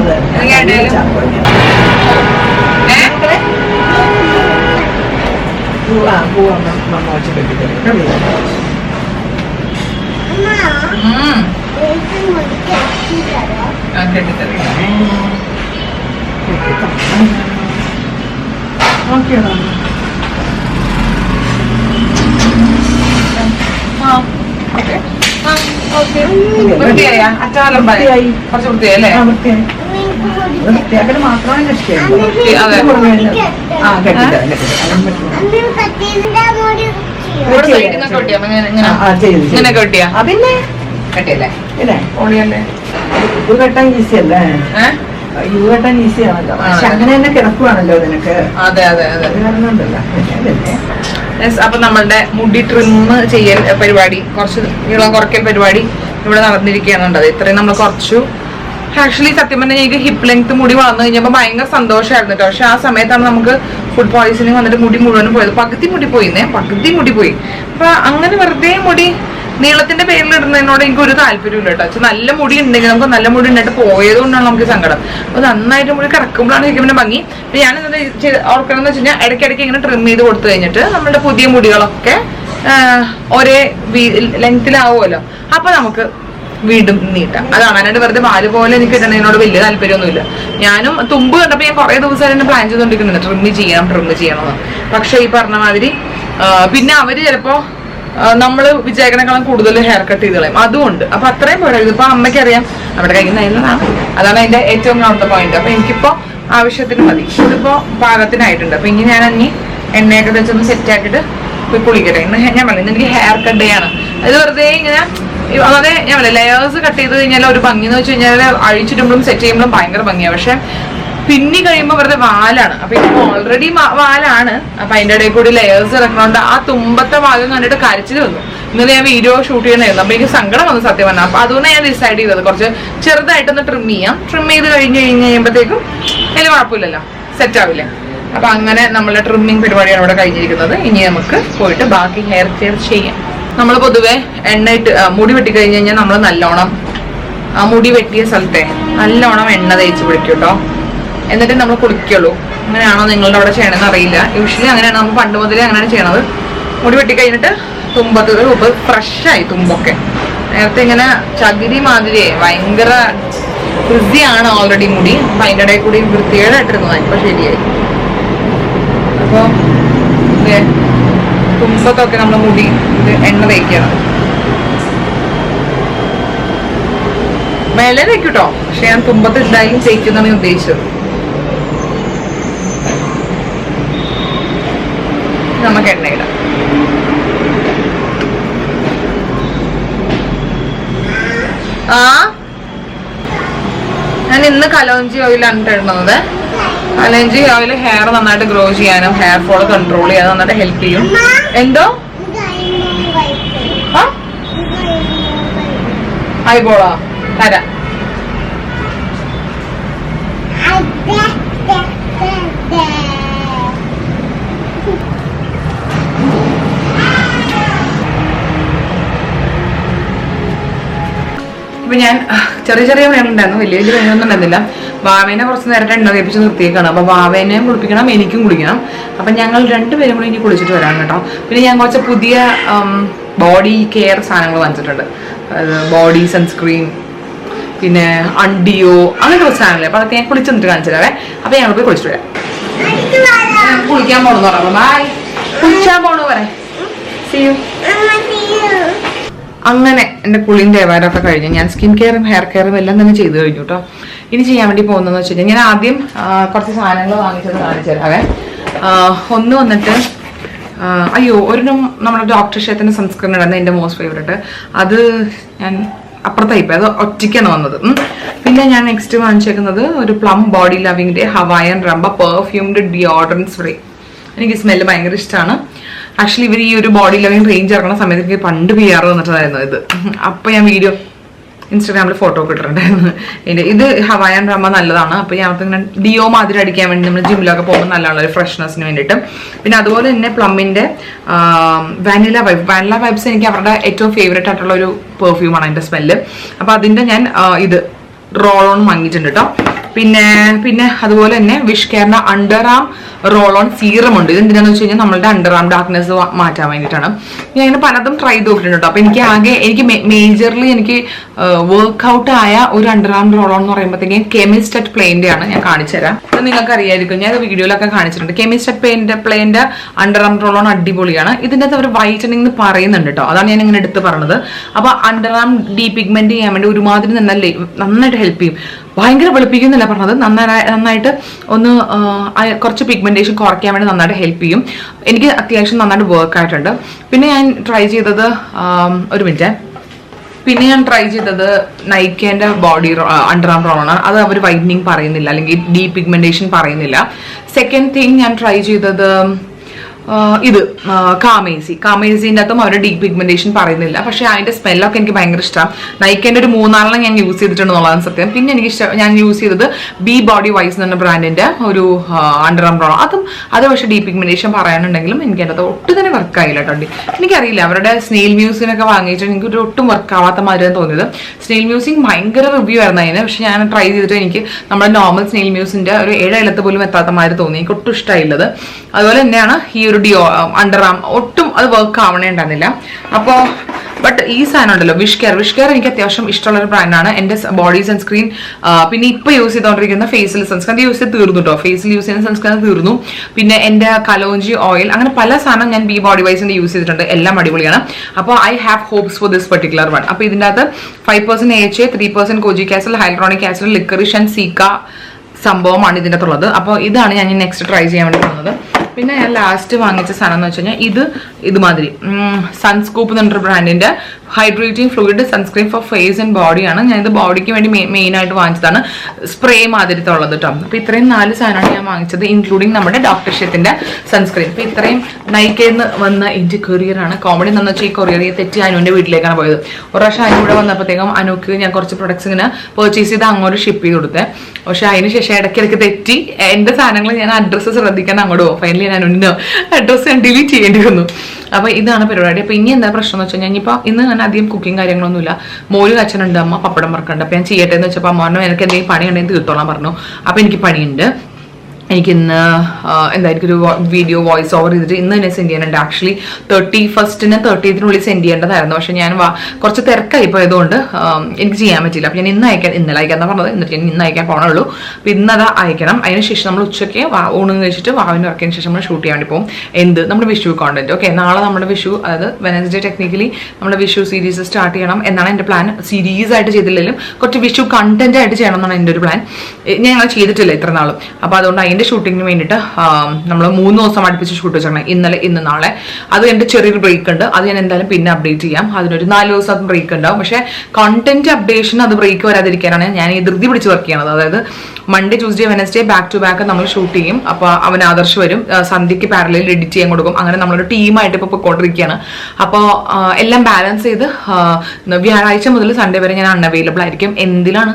വൃത്തിയായ അച്ചാലം കുറച്ച് വൃത്തിയായല്ലേ? വൃത്തിയാക്കൽ മാത്രമാണ് ഇങ്ങനെ കെട്ടിയാ പിന്നെ കെട്ടിയല്ലേ? ഓളിയല്ലേ? ഇത് കെട്ടാൻ ഈസി അല്ലേ? ഇത് കെട്ടാൻ ഈസി ആണല്ലോ, പക്ഷെ അങ്ങനെ തന്നെ കിടക്കുവാണല്ലോ നിനക്ക്. അതെ അതെ അതെ, കാരണമുണ്ടല്ലോ. അപ്പൊ നമ്മളുടെ മുടി ട്രിം ചെയ്യൽ പരിപാടി, കുറച്ച് നീളം കുറയ്ക്കൽ പരിപാടി ഇവിടെ നടന്നിരിക്കുകയാണുണ്ടത്. ഇത്രയും നമ്മൾ കുറച്ചു. ആക്ച്വലി സത്യം പറഞ്ഞാൽ എനിക്ക് ഹിപ്പ് ലെങ്ത് മുടി വളർന്നു കഴിഞ്ഞപ്പോൾ ഭയങ്കര സന്തോഷമായിരുന്നു കേട്ടോ. പക്ഷെ ആ സമയത്താണ് നമുക്ക് ഫുഡ് പോയിസണിങ് വന്നിട്ട് മുടി മുഴുവനും പോയത്. പകുതി മുടി പോയി. അപ്പൊ അങ്ങനെ വെറുതെ മുടി നീളത്തിന്റെ പേരിൽ ഇടുന്നതിനോട് എനിക്ക് ഒരു താല്പര്യമില്ല കേട്ടോ. പക്ഷെ നല്ല മുടി ഉണ്ടെങ്കിൽ നമുക്ക് നല്ല മുടി ഉണ്ടായിട്ട് പോയത് കൊണ്ടാണ് നമുക്ക് സങ്കടം. അപ്പൊ നന്നായിട്ട് മുടി കിടക്കുമ്പോഴാണ് ശരിക്കും പിന്നെ ഭംഗി. അപ്പൊ ഞാൻ എന്താ ഓർക്കണം എന്ന് വെച്ച് കഴിഞ്ഞാൽ ഇടയ്ക്കിടയ്ക്ക് ഇങ്ങനെ ട്രിം ചെയ്ത് കൊടുത്തു കഴിഞ്ഞിട്ട് നമ്മുടെ പുതിയ മുടികളൊക്കെ ഒരേ ലെങ്ത്തിലാവുമല്ലോ, അപ്പൊ നമുക്ക് വീണ്ടും നീട്ടാം. അതാണ് അതിനായിട്ട് വെറുതെ വാല് പോലെ എനിക്ക് ഇടുന്നതിനോട് വലിയ താല്പര്യമൊന്നുമില്ല. ഞാനും തുമ്പ് കണ്ടപ്പോൾ ഞാൻ കുറെ ദിവസമായിട്ട് പ്ലാൻ ചെയ്തുകൊണ്ടിരിക്കുന്നുണ്ട് ട്രിം ചെയ്യണമെന്ന്. പക്ഷെ ഈ പറഞ്ഞ മാതിരി പിന്നെ അവര് ചിലപ്പോ നമ്മള് വിചാരിക്കണേക്കാളും കൂടുതൽ ഹെയർ കട്ട് ചെയ്ത് കളയും, അതുകൊണ്ട്. അപ്പൊ അത്രയും പോരാ. ഇതിപ്പോ അമ്മയ്ക്കറിയാം അവിടെ കയ്യിൽ നല്ലതാണ്. അതാണ് അതിന്റെ ഏറ്റവും ഒന്നാമത്തെ പോയിന്റ്. അപ്പൊ എനിക്കിപ്പോ ആവശ്യത്തിന് മതി, ഇതിപ്പോ പാകത്തിനായിട്ടുണ്ട്. അപ്പൊ ഇനി ഞാൻ എണ്ണയൊക്കെ വെച്ചൊന്ന് സെറ്റ് ആക്കിയിട്ട് പോയി കുളിക്കട്ടെ. ഇന്ന് ഞാൻ പറഞ്ഞു എനിക്ക് ഹെയർ കട്ട് ഡേ ആണ്. അത് വെറുതെ ഇങ്ങനെ അതെ ഞാൻ പറയാം, ലെയേഴ്സ് കട്ട് ചെയ്ത് കഴിഞ്ഞാൽ ഒരു ഭംഗി എന്ന് വെച്ച് കഴിഞ്ഞാൽ അഴിച്ചിടുമ്പോഴും സെറ്റ് ചെയ്യുമ്പോഴും ഭയങ്കര ഭംഗിയാണ്. പക്ഷെ പിന്നി കഴിയുമ്പോൾ വെറുതെ വാലാണ്. അപ്പൊ ഇപ്പൊ ഓൾറെഡി വാലാണ്. അപ്പൊ അതിന്റെ ഇടയിൽ കൂടി ലെയേഴ്സ് ഇറക്കണോണ്ട് ആ തുമ്പത്തെ ഭാഗം കണ്ടിട്ട് കരച്ചിൽ വന്നു. ഇന്നലെ ഞാൻ വീഡിയോ ഷൂട്ട് ചെയ്യണമായിരുന്നു. അപ്പൊ എനിക്ക് സങ്കടം വന്നു സത്യം പറഞ്ഞാൽ. അപ്പൊ അതുകൊണ്ട് ഞാൻ ഡിസൈഡ് ചെയ്തത് കുറച്ച് ചെറുതായിട്ടൊന്ന് ട്രിം ചെയ്യാം. ട്രിം ചെയ്ത് കഴിയുമ്പോഴത്തേക്കും വലിയ കുഴപ്പമില്ലല്ലോ, സെറ്റ് ആവില്ലേ? അപ്പൊ അങ്ങനെ നമ്മളുടെ ട്രിമ്മിങ് പരിപാടിയാണ് ഇവിടെ കഴിഞ്ഞിരിക്കുന്നത്. ഇനി നമുക്ക് പോയിട്ട് ബാക്കി ഹെയർ കെയർ ചെയ്യാം. നമ്മൾ പൊതുവെ എണ്ണ ഇട്ട് മുടി വെട്ടി കഴിഞ്ഞ് കഴിഞ്ഞാൽ നമ്മൾ നല്ലോണം ആ മുടി വെട്ടിയ സ്ഥലത്തെ നല്ലോണം എണ്ണ തേച്ച് പിടിക്കും കേട്ടോ. എന്നിട്ട് നമ്മൾ കുളിക്കുള്ളൂ. അങ്ങനെയാണോ നിങ്ങളുടെ അവിടെ ചെയ്യണമെന്ന് അറിയില്ല. യൂഷ്വലി അങ്ങനെയാണ്, നമ്മൾ പണ്ട് മുതലേ അങ്ങനെയാണ് ചെയ്യണത്. മുടി വെട്ടി കഴിഞ്ഞിട്ട് തുമ്പത്ത് ഫ്രഷായി തുമ്പൊക്കെ. നേരത്തെ ഇങ്ങനെ ചകിരി മാതിരി ഭയങ്കര വൃത്തിയാണ് ഓൾറെഡി മുടി. അപ്പൊ അതിൻ്റെ ഇടയിൽ കൂടി വൃത്തികേടായിട്ടിരുന്നതാണ്. ഇപ്പൊ ശരിയായി. അപ്പൊ തുമ്പത്തൊക്കെ നമ്മൾ മുടി എണ്ണ തേക്കണം. മേലെ തേക്കൂട്ടോ, പക്ഷെ ഞാൻ തുമ്പത്ത് എന്തായാലും തേക്കുന്നതാണ് ഞാൻ ഉദ്ദേശിച്ചത്. നമുക്ക് എണ്ണയിടാം. ഞാൻ ഇന്ന് കലോഞ്ചി ഓയിലാണ് ഇടുന്നത്. കലോഞ്ചി ഓയിൽ ഹെയർ നന്നായിട്ട് ഗ്രോ ചെയ്യാനും ഹെയർ ഫോൾ കൺട്രോൾ ചെയ്യാനും നന്നായിട്ട് ഹെൽപ്പ് ചെയ്യും. എന്തോ ആയിക്കോളാ തരാം. ഇപ്പൊ ഞാൻ ചെറിയ ചെറിയ വേനുണ്ടായിരുന്നു, വലിയ വലിയ വേനൊന്നും ഉണ്ടായിരുന്നില്ല. വാവേനെ കുറച്ച് നേരത്തെ എണ്ണ തേപ്പിച്ച് നിർത്തിയേക്കാണ്. അപ്പൊ വാവേനെയും കുളിപ്പിക്കണം, എനിക്കും കുളിക്കണം. അപ്പൊ ഞങ്ങൾ രണ്ടുപേരും കൂടി ഇനി കുളിച്ചിട്ട് വരാം കേട്ടോ. പിന്നെ ഞാൻ കുറച്ച് പുതിയ ബോഡി കെയർ സാധനങ്ങൾ വാങ്ങിച്ചിട്ടുണ്ട്. ബോഡി സൺസ്ക്രീൻ, പിന്നെ അണ്ടിയോ, അങ്ങനെ കുറച്ച് സാധനങ്ങൾ. അപ്പൊ അതൊക്കെ ഞാൻ കുളിച്ച് നിന്നിട്ട് കാണിച്ചു തരാവേ. അപ്പൊ ഞങ്ങൾ പോയി കുളിച്ചിട്ട് വരാം. കുളിക്കാൻ പോണെന്ന് പറയാം. ബായ്. കുളിക്കാൻ പോണു പറയാം. See you. അങ്ങനെ എൻ്റെ കുളിയും ദേവാരമൊക്കെ കഴിഞ്ഞു. ഞാൻ സ്കിൻ കെയറും ഹെയർ കെയറും എല്ലാം തന്നെ ചെയ്ത് കഴിഞ്ഞു കേട്ടോ. ഇനി ചെയ്യാൻ വേണ്ടി പോകുന്നതെന്ന് വെച്ച് കഴിഞ്ഞാൽ, ഞാൻ ആദ്യം കുറച്ച് സാധനങ്ങൾ വാങ്ങിച്ചത് കാണിച്ചു തരാവേ. ഒന്ന് വന്നിട്ട് അയ്യോ, നമ്മുടെ ഡോക്ടർ ഷേത്തിന്റെ സൺസ്ക്രീൻ ഉണ്ടായിരുന്നു എൻ്റെ മോസ്റ്റ് ഫേവറേറ്റ്. അത് ഞാൻ അപ്പുറത്തായിപ്പോയി, അത് ഒറ്റയ്ക്കാണ് വന്നത്. പിന്നെ ഞാൻ നെക്സ്റ്റ് വാങ്ങിച്ചേക്കുന്നത് ഒരു plum body ലവിങ്ങിന്റെ Hawaiian റംബ perfumed deodorant spray. എനിക്ക് സ്മെല്ല് ഭയങ്കര ഇഷ്ടമാണ്. ആക്ച്വലി ഇവർ ഈ ഒരു ബോഡി ലവിങ് റേഞ്ച് ഇറങ്ങുന്ന സമയത്ത് എനിക്ക് പണ്ട് PR വന്നിട്ടുണ്ടായിരുന്നു ഇത്. അപ്പൊ ഞാൻ വീഡിയോ ഇൻസ്റ്റാഗ്രാമിൽ ഫോട്ടോ ഒക്കെ ഇട്ടിട്ടുണ്ടായിരുന്നു. ഇത് ഹവായൻ റംബ നല്ലതാണ്. അപ്പൊ ഞാൻ ഇങ്ങനെ ഡിയോ മാതിരി അടിക്കാൻ വേണ്ടി നമ്മൾ ജിമ്മിലൊക്കെ പോകുമ്പോൾ നല്ലതാണ്, ഒരു ഫ്രഷ്നെസ്സിന് വേണ്ടിയിട്ട്. പിന്നെ അതുപോലെ തന്നെ പ്ലമ്മിന്റെ വാനില വൈബ്സ് എനിക്ക് അവരുടെ ഏറ്റവും ഫേവറേറ്റ് ആയിട്ടുള്ള ഒരു പെർഫ്യൂമാണ് അതിന്റെ സ്മെല്ല്. അപ്പൊ അതിന്റെ ഞാൻ ഇത് റോൾ ഓൺ വാങ്ങിയിട്ടുണ്ട് കേട്ടോ. പിന്നെ അതുപോലെ തന്നെ വിഷ് കെയറിന്റെ under arm roll on serum ഉണ്ട്. ഇത് എന്തിനാന്ന് വെച്ച് കഴിഞ്ഞാൽ നമ്മളുടെ അണ്ടർ ആം ഡാർക്ക്നെസ് മാറ്റാൻ വേണ്ടിയിട്ടാണ്. ഞാൻ ഇങ്ങനെ പലതും ട്രൈ ചെയ്ത് നോക്കിയിട്ടുണ്ട് കേട്ടോ. അപ്പൊ എനിക്ക് മേജർലി എനിക്ക് വർക്ക്ഔട്ട് ആയ ഒരു അണ്ടർ ആം റോൾ ഓൺ എന്ന് പറയുമ്പോഴത്തേക്കും കെമിസ്റ്റ് അറ്റ് പ്ലെയിന്റെ ആണ്. ഞാൻ കാണിച്ചു തരാം. ഇത് നിങ്ങൾക്ക് അറിയായിരിക്കും, ഞാൻ വീഡിയോയിലൊക്കെ കാണിച്ചിട്ടുണ്ട്. കെമിസ്റ്റ് അറ്റ് പ്ലെയിന്റെ അണ്ടർ ആം റോൾ ഓൺ അടിപൊളിയാണ്. ഇതിന്റെ അകത്ത് അവർ വൈറ്റനിങ് എന്ന് പറയുന്നുണ്ട് കേട്ടോ. അതാണ് ഞാൻ ഇങ്ങനെ എടുത്ത് പറഞ്ഞത്. അപ്പൊ അണ്ടർ ആം ഡീപിഗ്മെന്റ് ചെയ്യാൻ വേണ്ടി ഒരുമാതിരി നന്നായിട്ട് ഹെൽപ്പ് ചെയ്യും. ഭയങ്കര വെളുപ്പിക്കുന്നില്ല പറഞ്ഞത്, നന്നായിട്ട് ഒന്ന് കുറച്ച് പിഗ്മെന്റേഷൻ കുറയ്ക്കാൻ വേണ്ടി നന്നായിട്ട് ഹെൽപ്പ് ചെയ്യും. എനിക്ക് അത്യാവശ്യം നന്നായിട്ട് വർക്ക് ആയിട്ടുണ്ട്. പിന്നെ ഞാൻ ട്രൈ ചെയ്തത് നൈക്കേന്റെ ബോഡി അണ്ടർ ആം റോളാണ്. അത് അവർ വൈറ്റനിങ് പറയുന്നില്ല, അല്ലെങ്കിൽ ഡീപിഗ്മെന്റേഷൻ പറയുന്നില്ല. സെക്കൻഡ് തിങ് ഞാൻ ട്രൈ ചെയ്തത് ഇത് കാമേസിന്റെ അകത്തും അവരുടെ ഡീപ് പിഗ്മെന്റേഷൻ പറയുന്നില്ല. പക്ഷെ അതിന്റെ സ്മെല്ലൊക്കെ എനിക്ക് ഭയങ്കര ഇഷ്ടം. നൈക്കേന്റെ ഒരു 3-4 ഞാൻ യൂസ് ചെയ്തിട്ടുണ്ടെന്നുള്ളതാണ് സത്യം. പിന്നെ എനിക്ക് ഞാൻ യൂസ് ചെയ്തത് ബി ബോഡി വൈസ് എന്ന ബ്രാൻഡിന്റെ ഒരു അണ്ടർ ആം റോൾ. അത് പക്ഷെ ഡീപ് പിഗ്മെന്റേഷൻ പറയാനുണ്ടെങ്കിലും എനിക്ക് അതിൻ്റെ ഒട്ടും തന്നെ വർക്ക് ആയില്ല കേട്ടോ. എനിക്കറിയില്ല, അവരുടെ സ്നെയിൽ മ്യൂസിനൊക്കെ വാങ്ങിയിട്ട് എനിക്ക് ഒരു ഒട്ടും വർക്ക് ആവാത്ത മാതിരിയാണ് തോന്നിയത്. സ്നെയിൽ മ്യൂസിക് ഭയങ്കര റിവ്യൂ ആയിരുന്നു അതിന്. പക്ഷെ ഞാൻ ട്രൈ ചെയ്തിട്ട് എനിക്ക് നമ്മുടെ നോർമൽ സ്നെയിൽ മ്യൂസിന്റെ ഒരു 7 അയലത്ത് പോലും എത്താത്ത മാതിരി തോന്നി. എനിക്ക് ഒട്ടും ഇഷ്ടമായില്ലത്. അതുപോലെ തന്നെയാണ് ഈ ഒരു അണ്ടർ ആം ഒട്ടും അത് വർക്ക് ആവണേ ഉണ്ടായിരുന്നില്ല. അപ്പോൾ ബട്ട് ഈ സാധനം ഉണ്ടല്ലോ വിഷ് കെയർ എനിക്ക് അത്യാവശ്യം ഇഷ്ടമുള്ള ഒരു ബ്രാൻഡാണ്. എൻ്റെ ബോഡി സൺസ്ക്രീൻ, പിന്നെ ഇപ്പൊ യൂസ് ചെയ്തുകൊണ്ടിരിക്കുന്ന ഫേസിൽ സൺസ്ക്രീൻ യൂസ് ചെയ്ത് തീർന്നു കേട്ടോ. ഫേസിൽ യൂസ് ചെയ്യുന്ന സൺസ്ക്രീൻ തീർന്നു. പിന്നെ എൻ്റെ കലോഞ്ചി ഓയിൽ, അങ്ങനെ പല സാധനം ഞാൻ ബി ബോഡി വൈസിന്റെ യൂസ് ചെയ്തിട്ടുണ്ട്. എല്ലാം അടിപൊളിയാണ്. അപ്പോൾ I have hopes for this particular one. അപ്പോൾ ഇതിൻ്റെ അകത്ത് 5% AHA, 3% kojic acid, hyaluronic acid, liquorice and cica സംഭവമാണ് ഇതിൻ്റെ അകത്തുള്ളത്. അപ്പോൾ ഇതാണ് ഞാൻ നെക്സ്റ്റ് ട്രൈ ചെയ്യാൻ വേണ്ടി പോകുന്നത്. പിന്നെ ഞാൻ ലാസ്റ്റ് വാങ്ങിച്ച സാധനം എന്ന് വെച്ച് കഴിഞ്ഞാൽ ഇതുമാതിരി സൺസ്കൂപ്പ് എന്നൊരു ബ്രാൻഡിന്റെ hydrating fluid sunscreen for face and ബോഡിയാണ്. ഞാൻ ഇത് ബോഡിക്ക് വേണ്ടി മെയിൻ ആയിട്ട് വാങ്ങിച്ചതാണ്. സ്പ്രേ മാതിരത്തെ ഉള്ളത് കേട്ടോ. അപ്പൊ ഇത്രയും 4 സാധനമാണ് ഞാൻ വാങ്ങിച്ചത്, ഇൻക്ലൂഡിങ് നമ്മുടെ ഡോക്ടർ ഷെത്തിന്റെ സൺസ്ക്രീൻ. അപ്പൊ ഇത്രയും നൈക്കേന്ന് വന്ന എൻ്റെ കൊറിയറാണ്. കോമഡി എന്ന് വെച്ചാൽ ഈ കൊറിയർ തെറ്റി അനുവിന്റെ വീട്ടിലേക്കാണ് പോയത്. ഒരു പ്രാവശ്യം അനു ഇവിടെ വന്നപ്പോഴത്തേക്കും അനുക്ക് ഞാൻ കുറച്ച് പ്രൊഡക്ട്സ് ഇങ്ങനെ പർച്ചേസ് ചെയ്ത് അങ്ങോട്ട് ഷിപ്പ് ചെയ്ത് കൊടുത്തേ. പക്ഷെ അതിന് ശേഷം ഇടയ്ക്കിടയ്ക്ക് തെറ്റി എൻ്റെ സാധനങ്ങൾ ഞാൻ അഡ്രസ്സ് ശ്രദ്ധിക്കാൻ അങ്ങോട്ട് പോകും. ഫൈനലി ഫൈനലി ഞാൻ അഡ്രസ്സ് ഞാൻ ഡിലീറ്റ് ചെയ്യേണ്ടി വന്നു. അപ്പൊ ഇതാണ് പരിപാടി. അപ്പൊ ഇനി എന്താ പ്രശ്നം എന്ന് വെച്ചാൽ ഞാൻ ഇപ്പൊ ഇന്ന് ഞാൻ അധികം കുക്കിംഗ് കാര്യങ്ങളൊന്നുമില്ല. മോര് കച്ചനുണ്ട്, അമ്മ പപ്പടം വറക്കുന്നുണ്ട്. അപ്പൊ ഞാൻ ചെയ്യട്ടെ എന്ന് വെച്ചപ്പോൾ അമ്മ പറഞ്ഞു എനിക്ക് എന്തെങ്കിലും പണി ഉണ്ടെങ്കിൽ തീർത്തോളാൻ പറഞ്ഞു. അപ്പൊ എനിക്ക് പണിയുണ്ട്. എനിക്കിന്ന് എന്താ എനിക്കൊരു വീഡിയോ വോയിസ് ഓവർ ചെയ്തിട്ട് ഇന്ന് തന്നെ സെൻഡ് ചെയ്യാനുണ്ട്. ആക്ച്വലി 31st 30th സെൻഡ് ചെയ്യേണ്ടതായിരുന്നു. പക്ഷെ ഞാൻ കുറച്ച് തിരക്കായി പോയതുകൊണ്ട് എനിക്ക് ചെയ്യാൻ പറ്റില്ല. അപ്പം ഞാൻ ഇന്നലെ അയക്കാന്ന് പറഞ്ഞത്. എന്നിട്ട് ഞാൻ ഇന്ന് അയക്കാൻ പോകണുള്ളൂ. അപ്പം ഇന്നത് അയക്കണം. അതിനുശേഷം നമ്മൾ ഉച്ചയ്ക്ക് ഊണ് കഴിച്ചിട്ട് വാവിന് ഇറക്കിയതിന് ശേഷം നമ്മൾ ഷൂട്ട് ചെയ്യാൻ വേണ്ടി പോകും. നമ്മുടെ വിഷു കോണ്ടന്റ്. ഓക്കെ, നാളെ നമ്മുടെ വിഷു, അതായത് വെനസ്ഡേ ടെക്നിക്കലി നമ്മുടെ വിഷു സീരീസ് സ്റ്റാർട്ട് ചെയ്യണം എന്നാണ് എൻ്റെ പ്ലാൻ. സീരീസ് ആയിട്ട് ചെയ്തില്ലെങ്കിലും കുറച്ച് വിഷു കണ്ടന്റ് ആയിട്ട് ചെയ്യണം എന്നാണ് എൻ്റെ ഒരു പ്ലാൻ. ഞങ്ങൾ ചെയ്തിട്ടില്ല ഇത്ര നാളും. അപ്പോൾ അതുകൊണ്ട് അതിൻ്റെ ഷൂട്ടിങ്ങിന് വേണ്ടിയിട്ട് നമ്മൾ 3 ദിവസം അടുപ്പിച്ച് ഷൂട്ട് വെച്ചിട്ടുണ്ട്. ഇന്നലെ ഇന്ന് നാളെ. അത് എൻ്റെ ചെറിയൊരു ബ്രേക്ക് ഉണ്ട്. അത് ഞാൻ എന്തായാലും പിന്നെ അപ്ഡേറ്റ് ചെയ്യാം. അതിനൊരു 4 ദിവസം ബ്രേക്ക് ഉണ്ടാവും. പക്ഷേ കണ്ടന്റ് അപ്ഡേഷൻ അത് ബ്രേക്ക് വരാതിരിക്കാനാണ് ഞാൻ ഈ ധൃതി പിടിച്ച് വർക്ക് ചെയ്യണത്. അതായത് Monday Tuesday Wednesday back to back നമ്മൾ ഷൂട്ട് ചെയ്യും. അപ്പോൾ അവൻ ആദർശ് വരും, സന്ധ്യയ്ക്ക് പാരലൽ എഡിറ്റ് ചെയ്യാൻ കൊടുക്കും. അങ്ങനെ നമ്മളൊരു ടീമായിട്ട് ഇപ്പോൾ പോയിക്കൊണ്ടിരിക്കുകയാണ്. അപ്പോൾ എല്ലാം ബാലൻസ് ചെയ്ത് വ്യാഴാഴ്ച മുതൽ സൺഡേ വരെ ഞാൻ അൺഅവൈലബിൾ ആയിരിക്കും. എന്തിലാണ്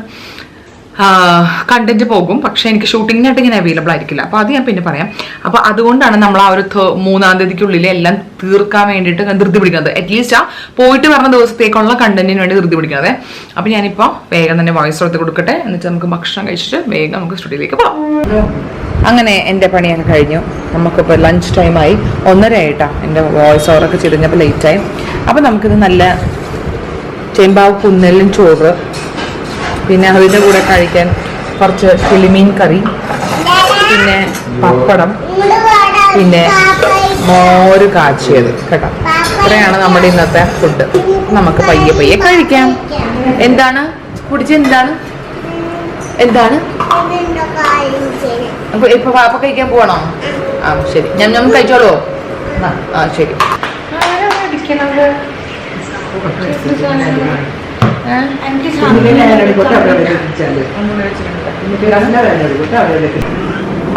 കണ്ടന്റ് പോകും, പക്ഷെ എനിക്ക് ഷൂട്ടിങ്ങിനായിട്ട് ഇങ്ങനെ അവൈലബിൾ ആയിരിക്കില്ല. അപ്പോൾ അത് ഞാൻ പിന്നെ പറയാം. അപ്പോൾ അതുകൊണ്ടാണ് നമ്മൾ ആ ഒരു 3-ാം തീയതിക്കുള്ളിൽ എല്ലാം തീർക്കാൻ വേണ്ടിയിട്ട് ധൃതി പിടിക്കുന്നത്. അറ്റ്ലീസ്റ്റ് ആ പോയിട്ട് പറഞ്ഞ ദിവസത്തേക്കുള്ള കണ്ടന്റിന് വേണ്ടി ധൃതി പിടിക്കുന്നത്. അപ്പോൾ ഞാനിപ്പോൾ വേഗം തന്നെ വോയിസ് എടുത്ത് കൊടുക്കട്ടെ. എന്നിട്ട് നമുക്ക് ഭക്ഷണം കഴിച്ചിട്ട് വേഗം നമുക്ക് സ്റ്റുഡിയോയിലേക്ക് പോകാം. അങ്ങനെ എൻ്റെ പണിയൊക്കെ കഴിഞ്ഞു. നമുക്കിപ്പോൾ ലഞ്ച് ടൈമായി. 1:30 ആയിട്ടാണ് എൻ്റെ വോയിസ് ഓവറൊക്കെ ചെയ്ത് കഴിഞ്ഞപ്പോൾ ലേറ്റായി. അപ്പോൾ നമുക്കിത് നല്ല ചേമ്പാവ് കുന്നലും ചോറ്, പിന്നെ അതിൻ്റെ കൂടെ കഴിക്കാൻ കുറച്ച് കിളിമീൻ കറി, പിന്നെ പപ്പടം, പിന്നെ മോര് കാച്ചിയത് കേട്ടോ. ഇത്രയാണ് നമ്മുടെ ഇന്നത്തെ ഫുഡ്. നമുക്ക് പയ്യെ പയ്യെ കഴിക്കാം. എന്താണ് കുടിച്ച് എന്താണ് അപ്പൊ ഇപ്പൊ പാപ്പ കഴിക്കാൻ പോകണോ? ആ ശരി, ഞാൻ കഴിച്ചോളൂ. ആ ശരി.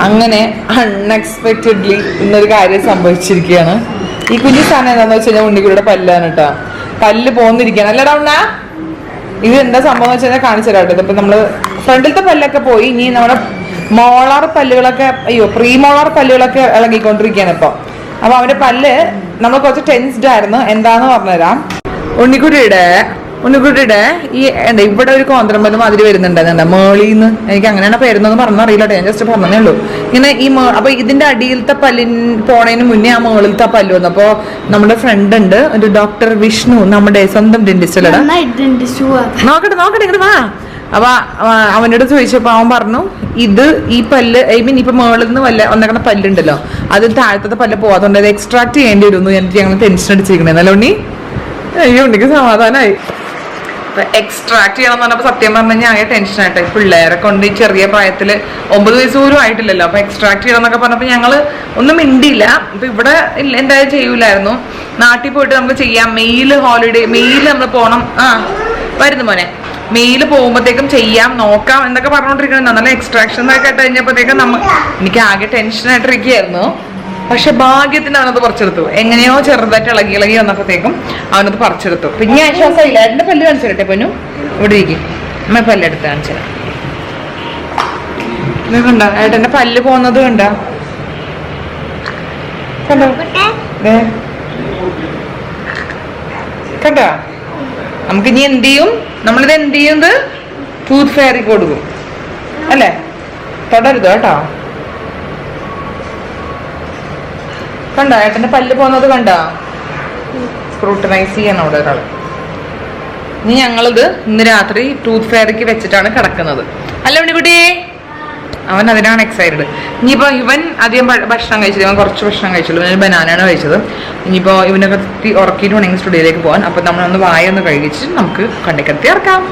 അങ്ങനെ അൺഎക്സ്പെക്റ്റഡ്ലി ഇന്നൊരു കാര്യം സംഭവിച്ചിരിക്കുകയാണ്. ഈ കുഞ്ഞു സാധനം എന്താന്ന് വെച്ച് കഴിഞ്ഞാൽ ഉണ്ണിക്കുട്ടിയുടെ പല്ലാണ് കേട്ടോ. പല്ല് പോന്നിരിക്കുകയാണ്. അല്ലടാ ഉണ്ണ, ഇത് എന്താ സംഭവം എന്ന് വെച്ച് കഴിഞ്ഞാൽ കാണിച്ചു തരാം കേട്ടോ. ഇപ്പൊ നമ്മള് ഫ്രണ്ടിലത്തെ പല്ലൊക്കെ പോയി, ഇനി നമ്മുടെ മോളാർ പല്ലുകളൊക്കെ, പ്രീ മോളാർ പല്ലുകളൊക്കെ ഇളകിക്കൊണ്ടിരിക്കുകയാണ് ഇപ്പൊ. അപ്പൊ അവന്റെ പല്ല് നമ്മൾ കുറച്ച് ടെൻസ്ഡ് ആയിരുന്നു. എന്താന്ന് പറഞ്ഞുതരാം. ഉണ്ണിക്കുട്ടിയുടെ ഈ ഇവിടെ ഒരു കോന്ത്രമ്പല് മാതിരി വരുന്നുണ്ടെന്നുണ്ട് മേളീന്ന്. എനിക്ക് അങ്ങനെയാണ് പേരുന്നതെന്ന് പറഞ്ഞറിയില്ല. ഞാൻ ജസ്റ്റ് പറഞ്ഞതേ ഉള്ളൂ. ഇങ്ങനെ ഈ അപ്പൊ ഇതിന്റെ അടിയിലത്തെ പോണതിന് മുന്നേ ആ മേളിലത്തെ പല്ല് വന്നു. അപ്പൊ നമ്മുടെ ഫ്രണ്ട് ഉണ്ട്, ഒരു ഡോക്ടർ വിഷ്ണു, നമ്മുടെ സ്വന്തം ഡെന്റിസ്റ്റ് അല്ലേ. നോക്കട്ടെ ഇങ്ങോട്ട് വാ. അപ്പൊ അവനോട് ചോദിച്ചപ്പോ അവൻ പറഞ്ഞു ഈ പല്ല് ഇപ്പൊ മേളിൽ നിന്ന് ഒന്നേക്കണ പല്ലുണ്ടല്ലോ, അതിൽ താഴത്തെ പല്ല് പോവാത്തോണ്ട് അത് എക്സ്ട്രാക്ട് ചെയ്യേണ്ടി വരുന്നു. എനിക്ക് അങ്ങനെ ടെൻഷൻ അടിച്ചിരിക്കണേന്നല്ലോ ഉണ്ണി. അയ്യോ ഉണ്ണിക്ക് സമാധാനമായി. എക്സ്ട്രാക്ട് ചെയ്യണം എന്ന് പറഞ്ഞപ്പോൾ സത്യം പറഞ്ഞു കഴിഞ്ഞാൽ ആകെ ടെൻഷനായിട്ട്. പിള്ളേരെ കൊണ്ട് ഈ ചെറിയ പ്രായത്തില് 9 വയസ്സ് പോലും ആയിട്ടില്ലല്ലോ. അപ്പൊ എക്സ്ട്രാക്ട് ചെയ്യണം എന്നൊക്കെ പറഞ്ഞപ്പോൾ ഞങ്ങള് ഒന്നും മിണ്ടിയില്ല. ഇപ്പൊ ഇവിടെ എന്തായാലും ചെയ്യൂലായിരുന്നു. നാട്ടിൽ പോയിട്ട് നമുക്ക് ചെയ്യാം. മെയില് നമ്മൾ പോണം. വരുന്നു മോനെ. മെയില് പോകുമ്പോഴത്തേക്കും ചെയ്യാം, നോക്കാം എന്നൊക്കെ പറഞ്ഞോണ്ടിരിക്കണം. നല്ല എക്സ്ട്രാക്ഷൻ ഒക്കെ കഴിഞ്ഞപ്പോഴത്തേക്കും എനിക്ക് ആകെ ടെൻഷനായിട്ടിരിക്കുകയായിരുന്നു. പക്ഷെ ഭാഗ്യത്തിന് അവനത് പറിച്ചെടുത്തു. എങ്ങനെയോ ചെറുതായിട്ട് ഇളകി വന്നപ്പോഴത്തേക്കും അവനത് പറിച്ചെടുത്തു. പിന്നെ ആശ്വാസമില്ല. ഏട്ടൻ്റെ പല്ല് കാണിച്ചു തരട്ടെ പൊന്നു. ഇവിടെ ഇരിക്കും. അമ്മ പല്ലെടുത്ത് കാണിച്ചു തരാം. ഇത് കണ്ടോ ഏട്ടൻ്റെ പല്ല് പോകുന്നത് കണ്ടോ? കണ്ടോ? നമുക്കിനി എന്ത് ചെയ്യും? നമ്മളിത് എന്ത് ചെയ്യുന്നത്? ടൂത്ത് ഫെയറിക്ക് കൊടുക്കും അല്ലേ? തൊടരുത് കേട്ടോ. കണ്ടോ ഏട്ടന്റെ പല്ല് പോകുന്നത് കണ്ടോ? സ്ക്രൂട്ടനൈസ് ചെയ്യണം അവിടെ ഒരാള്. ഇനി ഞങ്ങളിത് ഇന്ന് രാത്രി ടൂത്ത് ഫെയറിക്ക് വെച്ചിട്ടാണ് കിടക്കുന്നത്. അല്ല ഉണ്ണിക്കുട്ടി, അവൻ അതിനാണ് എക്സൈറ്റഡ്. ഇനിയിപ്പോ ഇവൻ അധികം ഭക്ഷണം കഴിച്ചില്ല. ഇവൻ കുറച്ച് ഭക്ഷണം കഴിച്ചുള്ളൂ. ഇവൻ ബനാനാണ് കഴിച്ചത്. ഇനിയിപ്പോ ഇവനൊക്കെ ഉറക്കിയിട്ട് വേണമെങ്കിൽ സ്റ്റുഡിയോയിലേക്ക് പോകാൻ. അപ്പൊ നമ്മളൊന്ന് വായൊന്ന് കഴിച്ചിട്ട് നമുക്ക് കണ്ടിക്കെത്തി ഇറക്കാം.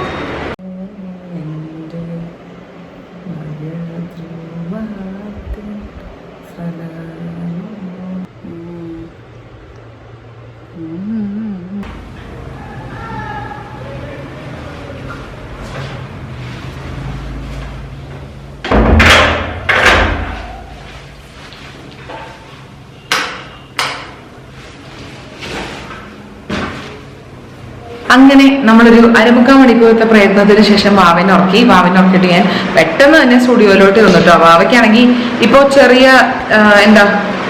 അങ്ങനെ നമ്മളൊരു 1/4 മണിക്കൂറത്തെ പ്രയത്നത്തിന് ശേഷം വാവിനെ ഉറക്കിയിട്ട് ഞാൻ പെട്ടെന്ന് തന്നെ സ്റ്റുഡിയോയിലോട്ട് വന്നിട്ടോ. വാവയ്ക്കാണെങ്കിൽ ഇപ്പോൾ ചെറിയ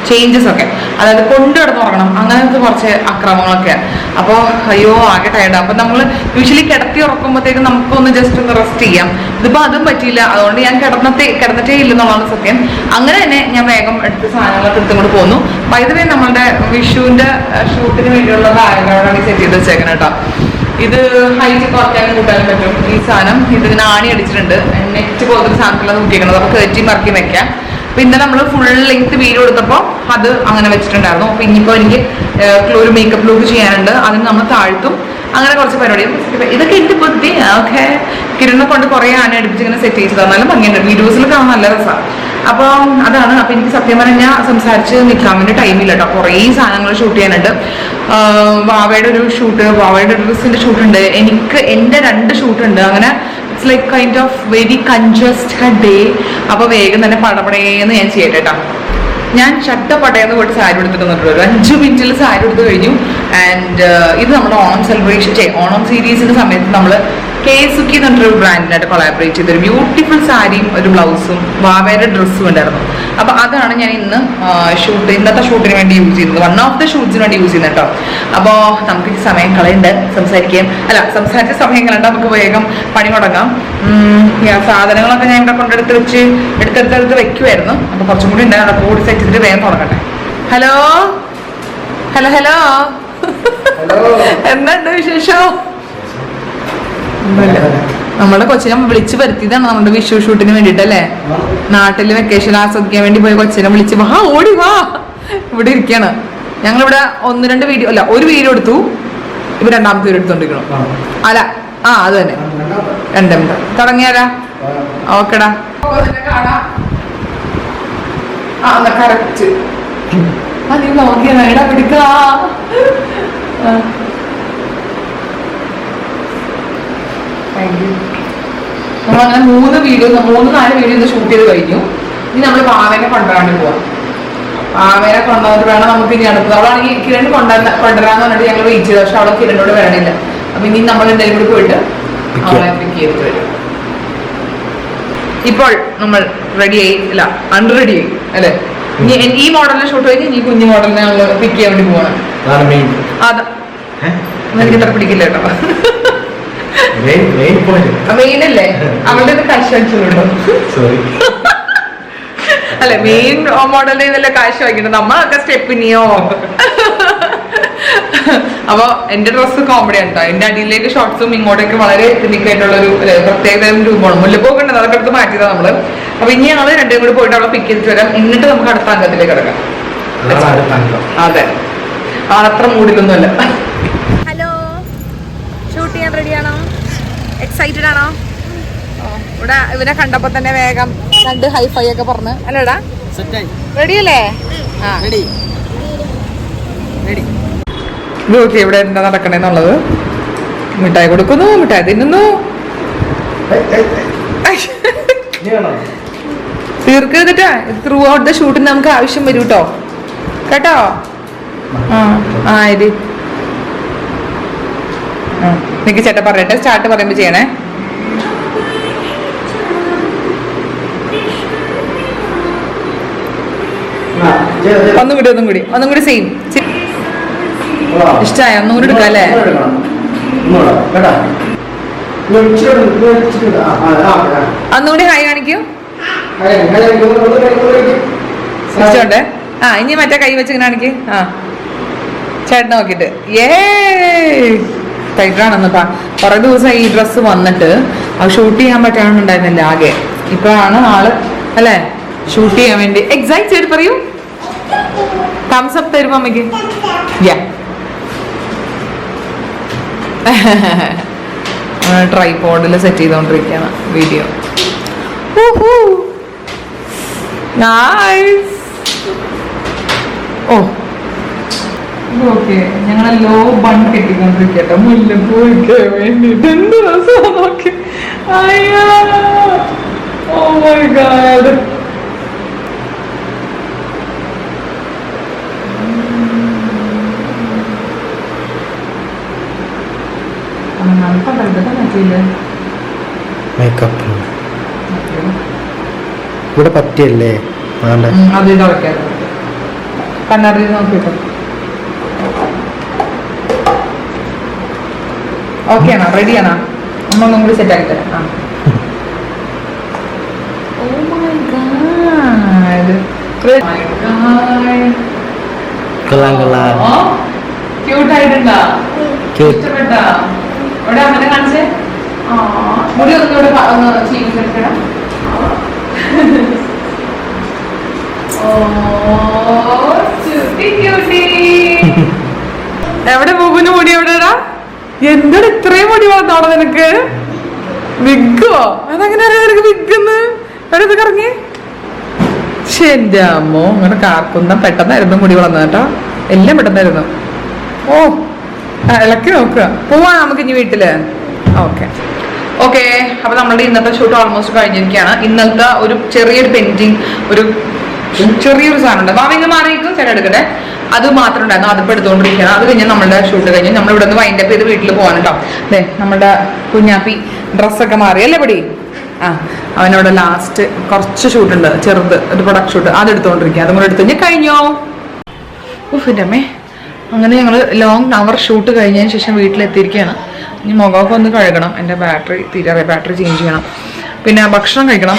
ചേഞ്ചസ് ഒക്കെ, അതായത് കൊണ്ടു കിടന്നുറങ്ങണം, അങ്ങനത്തെ കുറച്ച് അക്രമങ്ങളൊക്കെ. അപ്പോൾ അയ്യോ ആകെ ടയർഡ്. അപ്പം നമ്മൾ യൂഷ്വലി കിടത്തി ഉറക്കുമ്പോഴത്തേക്കും നമുക്കൊന്ന് ജസ്റ്റ് ഒന്ന് റെസ്റ്റ് ചെയ്യാം. ഇതിപ്പോൾ അതും പറ്റിയില്ല, അതുകൊണ്ട് ഞാൻ കിടന്നിട്ടേ ഇല്ലെന്നുള്ളതാണ് സത്യം. അങ്ങനെ തന്നെ ഞാൻ വേഗം എടുത്ത് സാധനങ്ങളൊക്കെ എടുത്തുകൊണ്ട് പോന്നു. വൈദ്യുതി നമ്മളുടെ വിഷുവിൻ്റെ ഷൂട്ടിന് വേണ്ടിയുള്ള ബാക്ക്ഗ്രൗണ്ടാണ് സെറ്റ് ചെയ്ത് വെച്ചേക്കണം കേട്ടോ. ഇത് ഹൈറ്റ് കുറയ്ക്കാനും കൂട്ടാനും പറ്റും. ഈ സാധനം ഇതിങ്ങനെ ആണി അടിച്ചിട്ടുണ്ട്, നെറ്റ് പോലത്തെ സാധനത്തിലാണ് നോക്കിയിരിക്കുന്നത്, അപ്പോൾ കയറ്റി മറക്കി വെക്കാം. പിന്നെ നമ്മൾ ഫുൾ ലെങ്ത് വീഡിയോ എടുത്തപ്പോൾ അത് അങ്ങനെ വെച്ചിട്ടുണ്ടായിരുന്നു. അപ്പോൾ ഇനിയിപ്പോൾ എനിക്ക് ഒരു മേക്കപ്പ് ലുക്ക് ചെയ്യാനുണ്ട്, അതിന് നമ്മൾ താഴ്ത്തും, അങ്ങനെ കുറച്ച് പരിപാടിയും. ഇതൊക്കെ എൻ്റെ ബുദ്ധി. ഓക്കെ, കിരണിനെ കൊണ്ട് കുറേ ആന അടുപ്പിച്ച് ഇങ്ങനെ സെറ്റ് ചെയ്ത് തന്നാലും ഭംഗിയുണ്ട്, വീഡിയോസിൽ കാണാൻ നല്ല രസമാണ്. അപ്പോൾ അതാണ്. അപ്പോൾ എനിക്ക് സത്യം പറഞ്ഞാൽ സംസാരിച്ച് നിൽക്കാൻ വേണ്ടി ടൈമില്ല കേട്ടോ, കുറേ സാധനങ്ങൾ ഷൂട്ട് ചെയ്യാനുണ്ട്. വാവയുടെ ഒരു ഷൂട്ട്, വാവയുടെ ഡ്രസ്സിൻ്റെ ഷൂട്ടുണ്ട്, എനിക്ക് എൻ്റെ 2 ഷൂട്ടുണ്ട്. അങ്ങനെ it's like kind of very congested day. അപ്പോൾ വേഗം തന്നെ പടപടേന്ന് ഞാൻ ചെയ്യട്ടെ കേട്ടോ. ഞാൻ ചട്ടപ്പടയെന്ന് പോയിട്ട് സാരി എടുത്തിട്ട് വന്നിട്ടുണ്ട്. ഒരു 5 മിനിറ്റിൽ സാരി എടുത്ത് കഴിഞ്ഞു. ആൻഡ് ഇത് നമ്മുടെ ഓണം സെലിബ്രേഷൻ ഓണം സീരീസിൻ്റെ സമയത്ത് നമ്മൾ കേസുക്കി എന്ന് പറഞ്ഞൊരു ബ്രാൻഡിനായിട്ട് കൊളാബറേറ്റ് ചെയ്തൊരു ബ്യൂട്ടിഫുൾ സാരിയും ഒരു ബ്ലൗസും വാവയുടെ ഡ്രസ്സും ഉണ്ടായിരുന്നു. അപ്പോൾ അതാണ് ഞാൻ ഇന്നത്തെ ഷൂട്ടിന് വേണ്ടി യൂസ് ചെയ്യുന്നത്, വൺ ഓഫ് ദ ഷൂട്ട്സിന് വേണ്ടി യൂസ് ചെയ്യുന്നത് കേട്ടോ. അപ്പോൾ നമുക്ക് സമയം കളയുണ്ട്, സംസാരിച്ച സമയം കളയണ്ട, നമുക്ക് വേഗം പണി മുടങ്ങാം. സാധനങ്ങളൊക്കെ ഞാൻ ഇവിടെ എടുത്തെടുത്ത് വെക്കുമായിരുന്നു. അപ്പോൾ കുറച്ചും കൂടി ഉണ്ട്, അതൊക്കെ കൂടി സെറ്റ് ചെയ്തിട്ട് വേഗം തുടങ്ങട്ടെ. ഹലോ ഹലോ ഹലോ എന്തുണ്ട് വിശേഷം? നമ്മുടെ കൊച്ചിനെ വിളിച്ച് വരുത്തിയതാണ് നമ്മുടെ വിഷു ഷൂട്ടിന് വേണ്ടിട്ടല്ലേ. നാട്ടില് വെക്കേഷൻ ആസ്വദിക്കാൻ വേണ്ടി പോയി കൊച്ചിനെ വിളിച്ച് വാ, ഓടി വാ, ഇവിടെ ഇരിക്കാണ്. ഞങ്ങളിവിടെ 1-2 വീഡിയോ ഒരു വീഡിയോ എടുത്തു, ഇപ്പൊ 2ാമത്തെ വീഡിയോ എടുത്തോണ്ടിരിക്കണം. അല്ല അത് തന്നെ 2 തുടങ്ങിയാലാ? ഓക്കെടാ, കറക്റ്റ്. നീ നോക്കിയാ ഇടാ പിടിക്കാ. നമ്മളങ്ങനെ 3-4 വീഡിയോ ഷൂട്ട് ചെയ്ത് കഴിഞ്ഞു. ഇനി നമ്മൾ വാവേനെ കൊണ്ടുവരാണ്ട് പോവാം. വാവേനെ കൊണ്ടുവന്നിട്ട് വേണം നമുക്ക് ഇനി അടുത്തത്. അവളാണെങ്കിൽ കിരൺ കൊണ്ടുവരാന്ന് പറഞ്ഞിട്ട് ഞങ്ങൾ വെയിറ്റ് ചെയ്തു, പക്ഷെ അവളെ കിരണിനോട് വരണില്ല. അപ്പൊ ഇനി നമ്മൾ എന്തായാലും കൂടി പോയിട്ട് അവളെ പിക്ക് ചെയ്തിട്ട് വരും. ഇപ്പോൾ നമ്മൾ റെഡിയായി അൺറെഡി ആയി അല്ലെ. ഇനി ഈ മോഡലിനെ ഷൂട്ട് കഴിഞ്ഞ് ഈ കുഞ്ഞു മോഡലിനെ നമ്മൾ പിക്ക് ചെയ്യാൻ വേണ്ടി പോകണം. അതാ എനിക്ക് ഇത്ര പിടിക്കില്ല കേട്ടോ. മെയിനല്ലേ അവളുടെ ഒരു കാശ് വാങ്ങിച്ചുണ്ടോ? അല്ലെ മെയിൻ മോഡലിൽ ഇതല്ലേ കാശ് വാങ്ങിക്കണം, നമ്മളൊക്കെ സ്റ്റെപ്പിനെയോ. അപ്പൊ എന്റെ ഡ്രസ്സ് കോമഡി ആണ് കേട്ടോ. എന്റെ അടിയിലേക്ക് ഷോർട്ട്സും ഇങ്ങോട്ടേക്ക് വളരെ ലിമിക്കായിട്ടുള്ള ഒരു പ്രത്യേകതരം രൂപമാണ്. മുല്ലപ്പോക്കുണ്ട്, അതൊക്കെ എടുത്ത് മാറ്റിയതാണ് നമ്മള്. അപ്പൊ ഇനി ഞങ്ങള് 2 കൂടി പോയിട്ട് അവളെ പിക്ക് ചെയ്തിട്ട് വരാം. എന്നിട്ട് നമുക്ക് അടുത്ത അംഗത്തിലേക്ക് കിടക്കാം. അതെ, ആളത്ര മൂഡിലൊന്നുമല്ല. ഹലോ, ഷൂട്ട് ചെയ്യാൻ റെഡിയാണോ? എക്സൈറ്റഡ് ആണോ? ഇവിടെ ഇവരെ കണ്ടപ്പോ തന്നെ വേഗം 2 ഹൈഫൈ ഒക്കെ പറഞ്ഞു അല്ലേടാ? റെഡി അല്ലേ? ഓക്കെ, ഇവിടെ എന്താ നടക്കണേന്നുള്ളത്. മിഠായി കൊടുക്കുന്നു, മിഠായി തിന്നുന്നു. തീർക്കരുതിട്ടാ, ത്രൂ ഔട്ട് ദ ഷൂട്ടിന് നമുക്ക് ആവശ്യം വരും കേട്ടോ. ഇത് എനിക്ക് ചേട്ടാ പറയട്ടെ, സ്റ്റാർട്ട് പറയുമ്പോ ചെയ്യണേ. ഒന്നും കൂടി സെയിം. ഇഷ്ടായ ഒന്നും കൂടി എടുക്കാം അല്ലേ? ഒന്നുകൂടി ഹായ് കാണിക്കൂ. ഇഷ്ടമുണ്ട്. ഇനി മറ്റേ കൈ വെച്ച് കാണിക്ക്. ചേട്ടൻ നോക്കിട്ട് ടൈറ്ററാണെന്നപ്പാ. കുറെ ദിവസം ഈ ഡ്രസ്സ് വന്നിട്ട് അത് ഷൂട്ട് ചെയ്യാൻ പറ്റാനുണ്ടായിരുന്നില്ല ആകെ. ഇപ്പോഴാണ് ആള് അല്ലെ ഷൂട്ട് ചെയ്യാൻ വേണ്ടി എക്സൈറ്റ് ചെയ്ത് പറയൂ. തംസ് അപ്പ് തരുമോ അമ്മയ്ക്ക്? ട്രൈപോഡിൽ സെറ്റ് ചെയ്തോണ്ടിരിക്കുകയാണ് വീഡിയോ. ഓക്കെ, ഞങ്ങളെ ലോ ബൺ കെട്ടിക്കൊണ്ടിരിക്കട്ടെ മുല്ലപ്പൂയ്ക്ക് വേണ്ടിട്ട്. എന്ത് രസമാണ് നോക്കി. അയ്യോ, ഓ മൈ ഗോഡ്. മേക്കപ്പ് ഇവിടെ പറ്റിയല്ലേ? അത് ഇതൊക്കെ കണ്ണാടി നോക്കിയിട്ട് ഓക്കെ ആണോ? റെഡിയാണോ? നമ്മളൊന്നും കൂടി സെറ്റ് ആക്കി തരാം. ആ ക്യൂട്ടായിട്ടുണ്ടോ? ഇഷ്ടപ്പെട്ടോ? ഇവിടെ അമ്മനെ കാണിച്ചേ. മുടി ഒന്നും ഇവിടെ ചെയ്യിച്ചെടുക്കണം. എവിടെ പോകുന്നു? മുടി എവിടെടാ? എന്താണ് ഇത്രയും മുടി വളർന്നാണോ നിനക്ക്? വിഗോ? അതെങ്ങനെ അറിയാം നിനക്ക് വിഗെന്ന്? എവിടെ ഇത് കറങ്ങി? എന്റെ അമ്മോ, അങ്ങനെ കാർക്കുന്ന പെട്ടെന്നായിരുന്നു മുടി വളർന്നത് കേട്ടോ. എല്ലാം പെട്ടെന്നായിരുന്നു. ഓ ഇളക്കി നോക്കുക. പോവാ നമുക്ക് ഇനി വീട്ടില്. Okay okay. അപ്പൊ നമ്മളുടെ ഇന്നത്തെ ഷൂട്ട് ഓൾമോസ്റ്റ് കഴിഞ്ഞിരിക്കുകയാണ്. ഇന്നത്തെ ഒരു ചെറിയൊരു പെയിന്റിങ്, ഒരു ചെറിയൊരു സാധനം ഉണ്ട്. ഭാവിങ്ങ് മാറിയിരിക്കും, ചില എടുക്കട്ടെ. അത് മാത്രം ഉണ്ടായിരുന്നു, അതിപ്പോൾ എടുത്തുകൊണ്ടിരിക്കുകയാണ്. അത് കഴിഞ്ഞ് നമ്മളുടെ ഷൂട്ട് കഴിഞ്ഞ് നമ്മൾ ഇവിടെ നിന്ന് വൈൻഡപ്പ് ചെയ്ത് വീട്ടിൽ പോകാൻ കേട്ടോ. അതെ, നമ്മുടെ കുഞ്ഞാപ്പി ഡ്രസ്സൊക്കെ മാറി അല്ലേ പടി? ആ, അവനോട് ലാസ്റ്റ് കുറച്ച് ഷൂട്ടുണ്ട്, ചെറുത് ഒരു പ്രൊഡക്റ്റ് ഷൂട്ട്, അത് എടുത്തുകൊണ്ടിരിക്കുക. അതും കൂടെ എടുത്തു കഴിഞ്ഞാൽ കഴിഞ്ഞോ. ഉഫിൻ്റെ അമ്മേ, അങ്ങനെ ഞങ്ങൾ ലോങ് അവർ ഷൂട്ട് കഴിഞ്ഞതിന് ശേഷം വീട്ടിലെത്തിയിരിക്കുകയാണ്. ഇനി മുഖമൊക്കെ ഒന്ന് കഴുകണം, എൻ്റെ ബാറ്ററി തീരാറെ, ബാറ്ററി ചേഞ്ച് ചെയ്യണം. പിന്നെ ഭക്ഷണം കഴിക്കണം.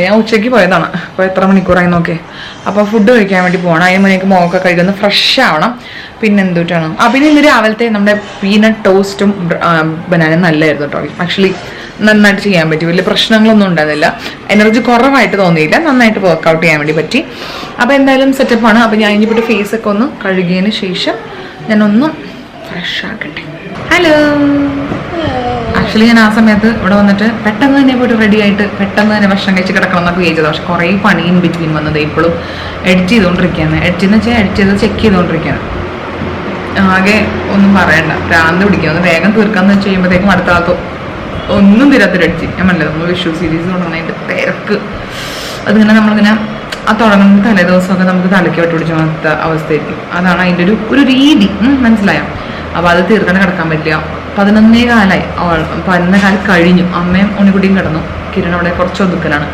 ഞാൻ ഉച്ചയ്ക്ക് പോയതാണ്. അപ്പോൾ എത്ര മണിക്കൂറായി നോക്കിയേ. അപ്പോൾ ഫുഡ് കഴിക്കാൻ വേണ്ടി പോകണം. 9 മണിക്ക് മുഖമൊക്കെ കഴിക്കുന്ന ഫ്രഷ് ആവണം. പിന്നെ എന്തുട്ടാണ്, പിന്നെ ഇന്ന് രാവിലത്തെ നമ്മുടെ പീനട്ട് ടോസ്റ്റും ബനാനും നല്ലതായിരുന്നു കേട്ടോ. ആക്ച്വലി നന്നായിട്ട് ചെയ്യാൻ പറ്റി, വലിയ പ്രശ്നങ്ങളൊന്നും ഉണ്ടായിരുന്നില്ല. എനർജി കുറവായിട്ട് തോന്നിയില്ല, നന്നായിട്ട് വർക്കൗട്ട് ചെയ്യാൻ വേണ്ടി പറ്റി. അപ്പോൾ എന്തായാലും സെറ്റപ്പാണ്. അപ്പോൾ ഞാൻ ഇനി പോയിട്ട് ഫേസൊക്കെ ഒന്ന് കഴുകിയതിന് ശേഷം ഞാനൊന്ന് ഫ്രഷ് ആക്കട്ടെ. ഹലോ. ആക്ച്വലി ഞാൻ ആ സമയത്ത് ഇവിടെ വന്നിട്ട് പെട്ടെന്ന് തന്നെ പോയിട്ട് റെഡി ആയിട്ട് പെട്ടെന്ന് തന്നെ ഭക്ഷണം കഴിച്ച് കിടക്കണം എന്നൊക്കെ വിചാരിച്ചത്. പക്ഷെ കുറേ പണി ഇൻ ബിറ്റ്വീൻ വന്നത്. ഇപ്പോഴും എഡിറ്റ് ചെയ്തുകൊണ്ടിരിക്കുകയാണ്. എഡിറ്റ് വെച്ചാൽ എഡിറ്റ് ചെയ്ത് ചെക്ക് ചെയ്തുകൊണ്ടിരിക്കുകയാണ്. ആകെ ഒന്നും പറയണ്ട, ഭ്രാന്ത് പിടിക്കുക. ഒന്ന് വേഗം തീർക്കാന്ന് വെച്ച് കഴിയുമ്പോഴത്തേക്കും അടുത്ത ആൾക്ക് ഒന്നും തീരാത്തൊരു എഡിറ്റ്. ഞാൻ പറഞ്ഞത് നമ്മൾ വിഷു സീരീസ് തുടങ്ങുന്നതിൻ്റെ തിരക്ക്. അതിങ്ങനെ നമ്മളിങ്ങനെ ആ തുടങ്ങുന്ന തലേ ദിവസമൊക്കെ നമുക്ക് തലയ്ക്ക് വെട്ടി പിടിച്ച പോലത്തെ അവസ്ഥയായിരിക്കും. അതാണ് അതിൻ്റെ ഒരു രീതി, മനസ്സിലായോ? അപ്പോൾ അത് തീർക്കാൻ കിടക്കാൻ പറ്റില്ല. 11 കാലമായി, 11 കാലം കഴിഞ്ഞു. അമ്മയും ഉണ്ണിക്കുട്ടിയും കിടന്നു. കിരൺ അവിടെ കുറച്ച് ഒതുക്കലാണ്.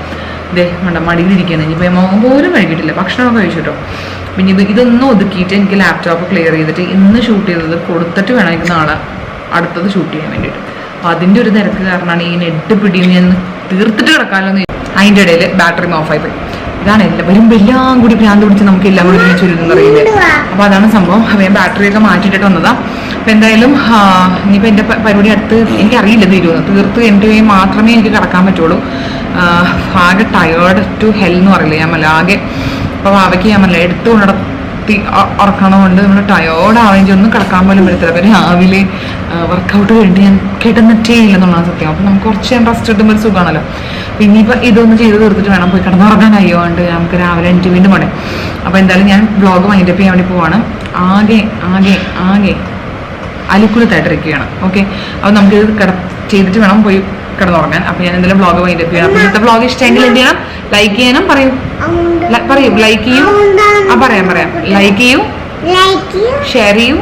ഇതേ വേണ്ട മടിയിലിരിക്കുകയാണ്. ഇനിയിപ്പോൾ മോൻ പോലും കഴിക്കിട്ടില്ല, ഭക്ഷണമൊക്കെ കഴിച്ചിട്ടോ. പിന്നെ ഇതൊന്നും ഒതുക്കിയിട്ട് എനിക്ക് ലാപ്ടോപ്പ് ക്ലിയർ ചെയ്തിട്ട് ഇന്ന് ഷൂട്ട് ചെയ്തത് കൊടുത്തിട്ട് വേണം എനിക്ക് നാളെ അടുത്തത് ഷൂട്ട് ചെയ്യാൻ വേണ്ടിയിട്ട്. അപ്പോൾ അതിൻ്റെ ഒരു തിരക്ക് കാരണമാണ് ഈ നെറ്റ് പിടിയും ഞാൻ തീർത്തിട്ട് കിടക്കാമല്ലോ എന്ന്. അതിൻ്റെ ഇടയിൽ ബാറ്ററി ഓഫായി പോയി. ഇതാണ് വരുമ്പോൾ എല്ലാം കൂടി ഭ്രാന്ത് പിടിച്ച് നമുക്ക് എല്ലാം കൂടി ഒരുമിച്ച് വരുമെന്ന് അറിയില്ലേ. അപ്പോൾ അതാണ് സംഭവം. അപ്പോൾ ഞാൻ ബാറ്ററിയൊക്കെ മാറ്റിയിട്ട് വന്നതാണ്. അപ്പോൾ എന്തായാലും ഇനിയിപ്പോൾ എൻ്റെ പരിപാടി അടുത്ത് എനിക്കറിയില്ല തീരുമെന്ന്. തീർത്ത് എൻ്റെ മാത്രമേ എനിക്ക് കിടക്കാൻ പറ്റുള്ളൂ. ആകെ ടയേർഡ് ടു ഹെൽ എന്ന് പറയില്ല ഞാൻ മല്ല ആകെ. അപ്പോൾ അവയ്ക്ക് ഞാൻ മല്ല എടുത്തു കൊണ്ടിടത്തി ഉറക്കണമുണ്ട്. നമ്മൾ ടയേർഡ് ആവുകയും ഒന്നും കിടക്കാൻ പോലും പറ്റത്തില്ല. അപ്പോൾ രാവിലെ വർക്കൗട്ട് കഴിഞ്ഞിട്ട് ഞാൻ കിടന്നിട്ടേ ഇല്ലെന്നുള്ളതാണ് സത്യം. അപ്പോൾ നമുക്ക് കുറച്ച് റെസ്റ്റ് കിട്ടുമ്പോൾ ഒരു സുഖമാണല്ലോ. ഇനിയിപ്പോൾ ഇതൊന്ന് ചെയ്ത് തീർത്തിട്ട് വേണം പോയി കിടന്നുറങ്ങാനായോ കൊണ്ട് നമുക്ക് രാവിലെ എനിക്ക് വീണ്ടും പോകണേ. അപ്പോൾ എന്തായാലും ഞാൻ വ്ളോഗ് വൈൻഡപ്പ് ചെയ്യാൻ വേണ്ടി പോവാണ്. ആകെ ആകെ ആകെ അലിക്കുലത്തായിട്ടിരിക്കുകയാണ്. ഓക്കെ, അപ്പോൾ നമുക്കിത് ചെയ്തിട്ട് വേണം പോയി കിടന്നുറങ്ങാൻ. അപ്പോൾ ഞാൻ എന്തായാലും വ്ളോഗ് വൈൻഡപ്പ് ചെയ്യണം. അപ്പോൾ ഇന്നത്തെ വ്ളോഗ് ഇഷ്ടമെങ്കിൽ എന്ത് ചെയ്യണം? ലൈക്ക് ചെയ്യണം. പറയൂ ലൈക്ക് ചെയ്യൂ. പറയാം ലൈക്ക് ചെയ്യൂ, ഷെയർ ചെയ്യൂ,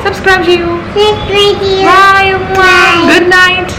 സബ്സ്ക്രൈബ് ചെയ്യൂ. ബൈ. Good night.